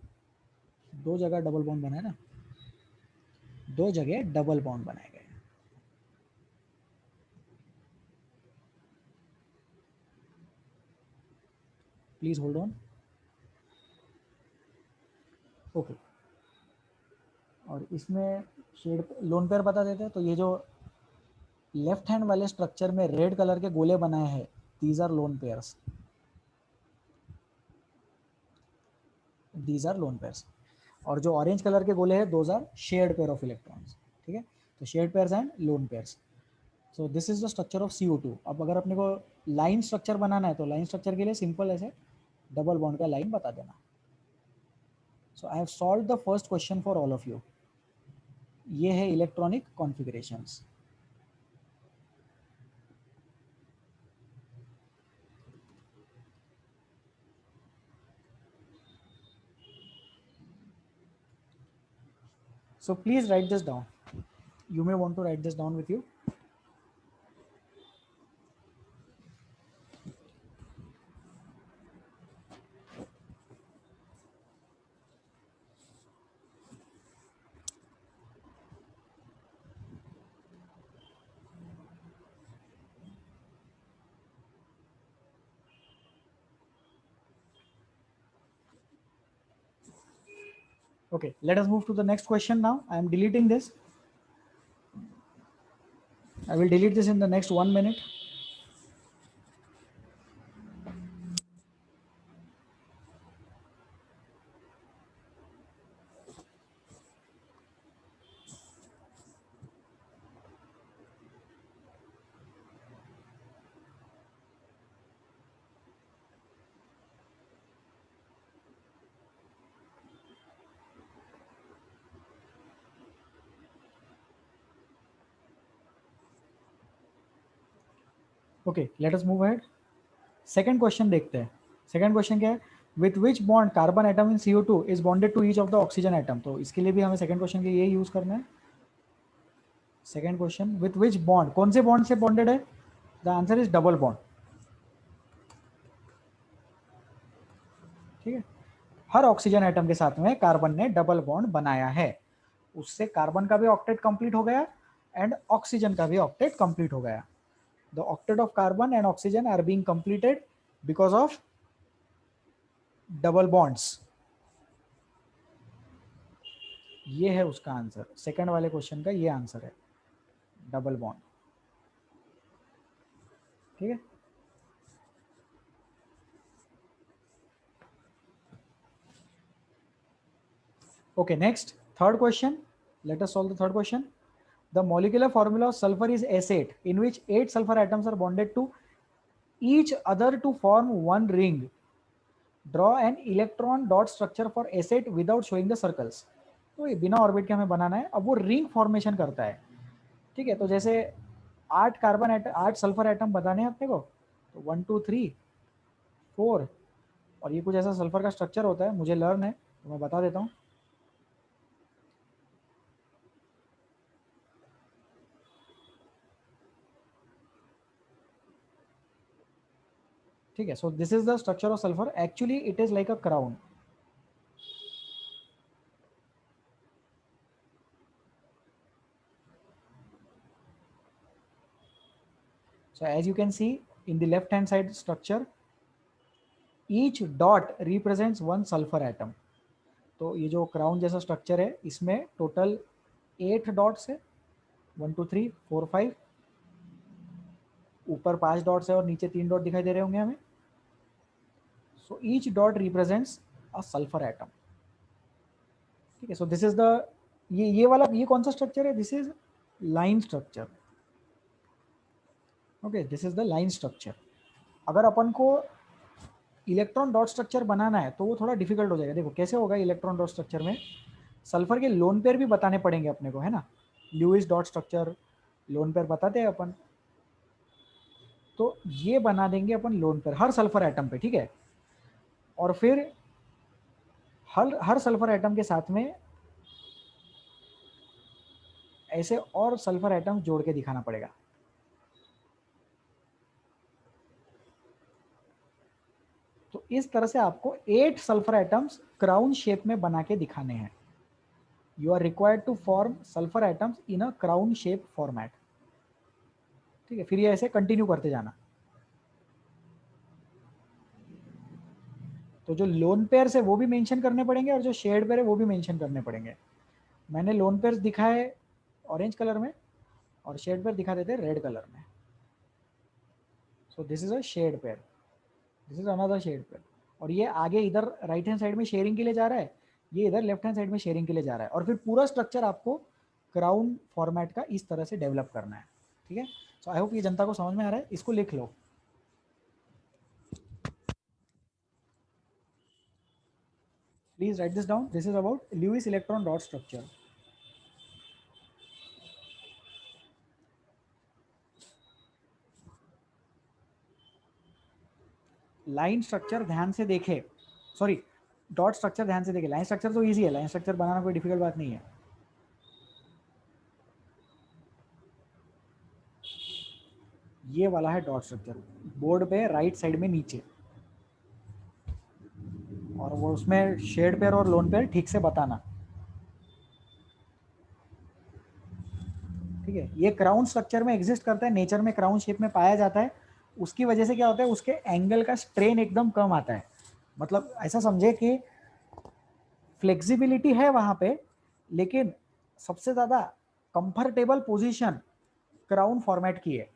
Speaker 1: 2 जगह डबल बॉन्ड बना है ना, 2 जगह डबल बॉन्ड बनाए गए। Please hold on. ओके, और इसमें शेड लोन पेयर बता देते हैं। तो ये जो लेफ्ट हैंड वाले स्ट्रक्चर में रेड कलर के गोले बनाए हैं, these are lone pairs, these are lone pairs. और जो ऑरेंज कलर के गोले हैं, those are shared pair of electrons. ठीक है, तो shared pairs and lone pairs. So this is the structure of CO2। अब अगर अपने को लाइन स्ट्रक्चर बनाना है, तो लाइन स्ट्रक्चर के लिए सिंपल ऐसे डबल बॉन्ड का लाइन बता देना। So I have solve the first question for all of you. ये है electronic configurations. So please write this down. You may want to write this down with you. Okay, let us move to the next question now. I am deleting this. I will delete this in the next 1 minute. Okay, let us move ahead. Second question देखते हैं। Second question क्या है? With which bond carbon atom in CO2 is bonded to each of the oxygen atom? तो इसके लिए भी हमें second question के लिए यूज करना है। Second question, with which bond, कौन से bond से bonded है? The answer is double bond. ठीक है, हर ऑक्सीजन एटम के साथ में कार्बन ने डबल बॉन्ड बनाया है। उससे कार्बन का भी ऑक्टेट कंप्लीट हो गया एंड ऑक्सीजन का भी ऑक्टेट कंप्लीट हो गया। The octet of carbon and oxygen are being completed because of double bonds. ये है उसका आंसर, सेकंड वाले क्वेश्चन का ये आंसर है, डबल बॉन्ड। ठीक है, okay, next, third question. Let us solve the third question. The molecular formula of sulfur is S8, in which 8 sulfur atoms are bonded to each other to form one ring. Draw an electron dot structure for S8 without showing the circles. तो ये बिना orbit के हमें बनाना है। अब वो ring formation करता है। ठीक है, तो जैसे 8 कार्बन एटम, 8 सल्फर एटम बताने हैं अपने को, तो 1 2 3 4, और ये कुछ ऐसा सल्फर का स्ट्रक्चर होता है, मुझे लर्न है तो मैं बता देता हूँ। ठीक है, so this is the structure of sulphur. Actually it is like a crown. So as you can see in the left hand side structure, each dot represents one sulfur atom. तो ये जो क्राउन जैसा structure है, इसमें total 8 dots है, 1 2 3 4 5, ऊपर 5 dots है और नीचे 3 डॉट दिखाई दे रहे होंगे हमें। So each dot represents a sulphur atom. ठीक है, सो दिस इज द, ये वाला, ये कौन सा स्ट्रक्चर है? This is line structure. Okay, this is the line structure. अगर अपन को इलेक्ट्रॉन डॉट स्ट्रक्चर बनाना है तो वो थोड़ा डिफिकल्ट हो जाएगा। देखो कैसे होगा इलेक्ट्रॉन डॉट स्ट्रक्चर में, सल्फर के लोन पेयर भी बताने पड़ेंगे अपने को, है ना। Lewis dot structure lone pair बताते हैं अपन, तो ये बना देंगे अपन लोन पेयर हर सल्फर एटम पे, ठीक है। और फिर हर हर सल्फर एटम के साथ में ऐसे और सल्फर एटम जोड़ के दिखाना पड़ेगा। तो इस तरह से आपको 8 सल्फर एटम्स क्राउन शेप में बना के दिखाने हैं। You are required to form sulphur atoms in a crown shape format, ठीक है। फिर ये ऐसे कंटिन्यू करते जाना। तो जो लोन पेयर्स है वो भी मेंशन करने पड़ेंगे और जो शेड पेयर है वो भी मेंशन करने पड़ेंगे। मैंने लोन पेयर्स दिखाए ऑरेंज कलर में और शेड पेयर दिखा देते रेड कलर में। So this is a shared pair, this is another shared pair. और ये आगे इधर राइट हैंड साइड में शेयरिंग के लिए जा रहा है, ये इधर लेफ्ट हैंड साइड में शेयरिंग के लिए जा रहा है। और फिर पूरा स्ट्रक्चर आपको क्राउन फॉर्मेट का इस तरह से डेवलप करना है, ठीक है। सो आई होप ये जनता को समझ में आ रहा है। इसको लिख लो, please write this down. This is about Lewis electron dot structure. Line structure ध्यान से देखे, सॉरी डॉट स्ट्रक्चर ध्यान से देखे। लाइन स्ट्रक्चर तो इजी है, लाइन स्ट्रक्चर बनाना कोई डिफिकल्ट बात नहीं है। ये वाला है डॉट स्ट्रक्चर, बोर्ड पे राइट साइड में नीचे, और वो उसमें शेड पेयर और लोन पेयर ठीक से बताना, ठीक है। ये क्राउन स्ट्रक्चर में एग्जिस्ट करता है, नेचर में क्राउन शेप में पाया जाता है। उसकी वजह से क्या होता है, उसके एंगल का स्ट्रेन एकदम कम आता है। मतलब ऐसा समझे कि फ्लेक्सिबिलिटी है वहां पे, लेकिन सबसे ज्यादा कंफर्टेबल पोजीशन क्राउन फॉर्मेट की है।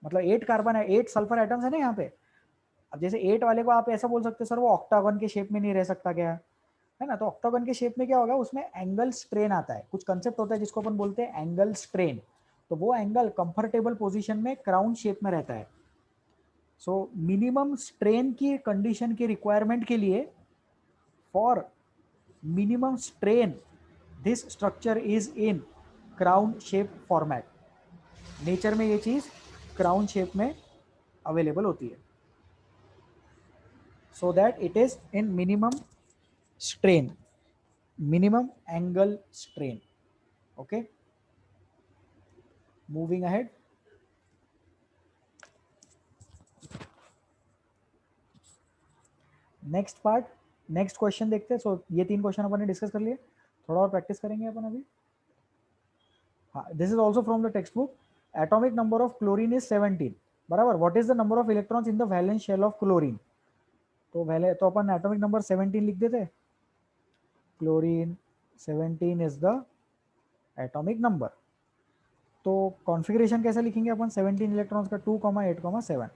Speaker 1: मतलब 8 कार्बन है, 8 सल्फर एटम्स है ना यहाँ पे। अब जैसे 8 वाले को आप ऐसा बोल सकते हो सर वो ऑक्टागन के शेप में नहीं रह सकता क्या, है ना। तो ऑक्टागन के शेप में क्या होगा, उसमें एंगल स्ट्रेन आता है, कुछ कंसेप्ट होता है जिसको अपन बोलते हैं एंगल स्ट्रेन। तो वो एंगल कंफर्टेबल पोजीशन में क्राउन शेप में रहता है। सो मिनिमम स्ट्रेन की कंडीशन की रिक्वायरमेंट के लिए, for minimum strain this structure is in crown shape format. Nature में ये चीज क्राउन शेप में अवेलेबल होती है, so that it is in minimum strain, minimum angle strain. Okay, moving ahead. Next part, next question देखते हैं। सो ये 3 question अपन ने डिस्कस कर लिए, थोड़ा और प्रैक्टिस करेंगे अपन अभी। हाँ, this is also from the textbook. Atomic number of chlorine is 17, बराबर। What is the number of electrons in the valence shell of chlorine. तो अपन एटॉमिक नंबर 17 लिख देते। Chlorine 17 is the atomic number. तो configuration कैसे लिखेंगे अपन 17 electrons का, 2,8,7।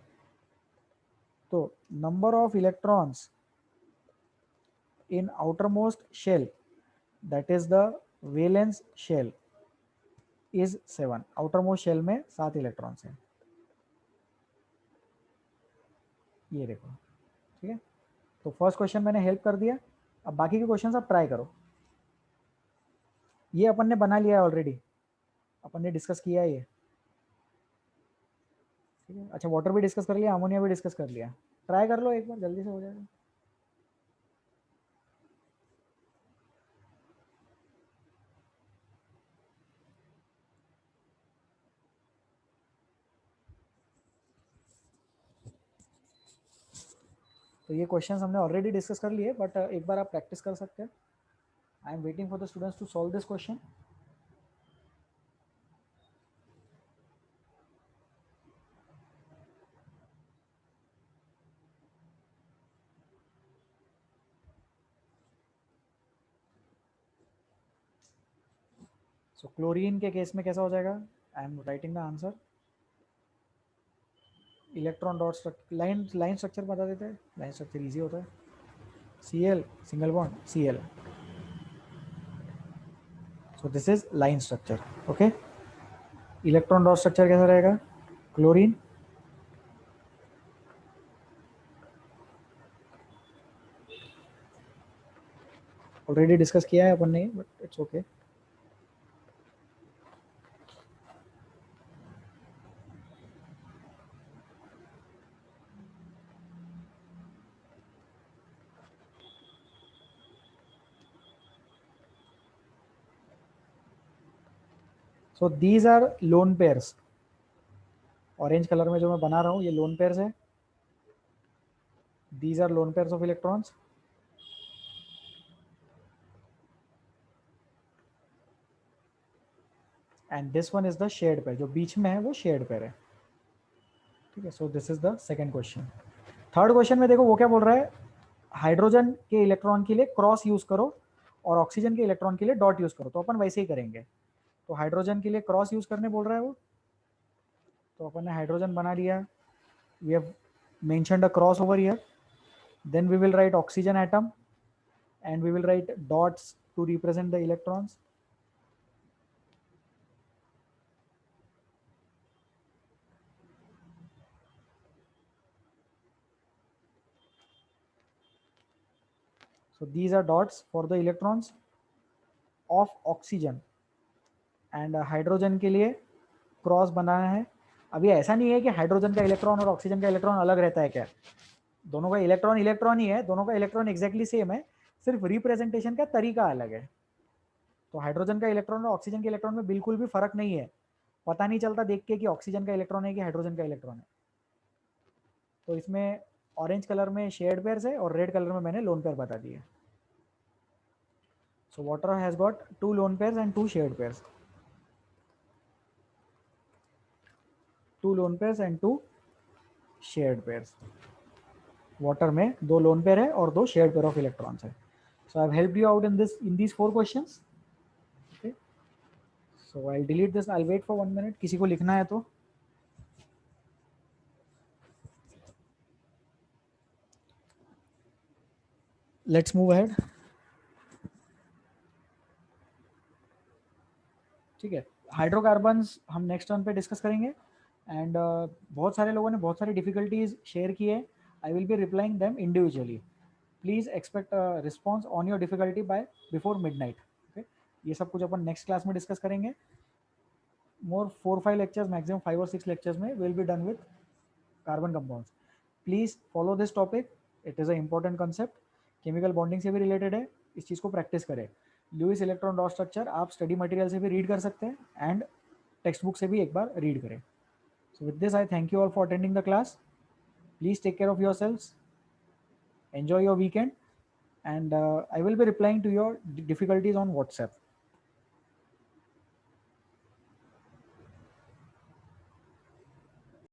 Speaker 1: तो number of electrons in outermost shell, that is the valence shell, is 7। outermost shell में 7 इलेक्ट्रॉन्स हैं, ये देखो, ठीक है। तो फर्स्ट क्वेश्चन मैंने हेल्प कर दिया। अब बाकी के क्वेश्चन आप ट्राई करो। ये अपन ने बना लिया है ऑलरेडी, अपन ने डिस्कस किया है ये, ठीक है। अच्छा, वाटर भी डिस्कस कर लिया, अमोनिया भी डिस्कस कर लिया। ट्राई कर लो एक बार, जल्दी से हो जाएगा। तो ये क्वेश्चन हमने ऑलरेडी डिस्कस कर लिए, बट एक बार आप प्रैक्टिस कर सकते हैं। I am waiting for the students to solve this question. So chlorine के केस में कैसा हो जाएगा, I am writing the answer. Electron dot structure, line structure बता देते हैं, लाइन स्ट्रक्चर इजी होता है। Cl single bond Cl, so this is line structure. Okay, electron dot structure कैसा रहेगा, क्लोरीन, ऑलरेडी डिस्कस किया है अपन ने, but it's okay. So these are lone pairs. Orange colour में जो मैं बना रहा हूँ ये लोन पेयर्स है। These are lone pairs of electrons. And this one is the shared pair, जो बीच में है वो शेयर्ड पेयर है। ठीक है, so this is the second question. Third question में देखो वो क्या बोल रहा है, हाइड्रोजन के इलेक्ट्रॉन के लिए क्रॉस यूज करो और ऑक्सीजन के इलेक्ट्रॉन के लिए डॉट यूज करो। तो अपन वैसे ही करेंगे। तो हाइड्रोजन के लिए क्रॉस यूज करने बोल रहा है वो, तो अपन ने हाइड्रोजन बना लिया। We have mentioned a cross over here. Then we will write oxygen atom and we will write dots to represent the electrons. So these are dots for the electrons of oxygen and hydrogen के लिए cross बनाना है। अभी ऐसा नहीं है कि hydrogen का electron और ऑक्सीजन का इलेक्ट्रॉन अलग रहता है क्या, दोनों का इलेक्ट्रॉन इलेक्ट्रॉन ही है, दोनों का इलेक्ट्रॉन एग्जैक्टली सेम है, सिर्फ रिप्रेजेंटेशन का तरीका अलग है। तो हाइड्रोजन का इलेक्ट्रॉन और ऑक्सीजन के इलेक्ट्रॉन में बिल्कुल भी फर्क नहीं है, पता नहीं चलता देख के कि ऑक्सीजन का इलेक्ट्रॉन है कि हाइड्रोजन का इलेक्ट्रॉन है। तो इसमें ऑरेंज कलर में शेयर्ड पेयर्स है और रेड कलर में मैंने लोन पेयर बता दिए। So water has got 2 lone pairs and 2 shared pairs. 2 lone pairs and 2 shared pairs. Water में 2 lone pair है और 2 shared pair of electrons है. So I've helped you out in these 4 questions. Okay. So I'll delete this. I'll wait for 1 minute. किसी को लिखना है तो let's move ahead. ठीक है, हाइड्रोकार्बन्स हम नेक्स्ट टर्न पे डिस्कस करेंगे। एंड बहुत सारे लोगों ने बहुत सारी डिफिकल्टीज शेयर की है। I will be replying them individually. Please expect response on your difficulty by before midnight. Okay, ये सब कुछ अपन नेक्स्ट क्लास में डिस्कस करेंगे। मोर 4-5 लेक्चर्स, मैक्सिमम 5 और 6 लेक्चर्स में will be done with carbon compounds. Please follow this topic, it is a important concept, chemical bonding से भी रिलेटेड है, इस चीज़ को प्रैक्टिस करें। लुईस इलेक्ट्रॉन डॉट स्ट्रक्चर आप स्टडी मटेरियल से भी रीड कर सकते हैं एंड टेक्स्ट बुक से भी एक बार रीड करें। So with this I thank you all for attending the class. Please take care of yourselves, enjoy your weekend, and I will be replying to your difficulties on WhatsApp.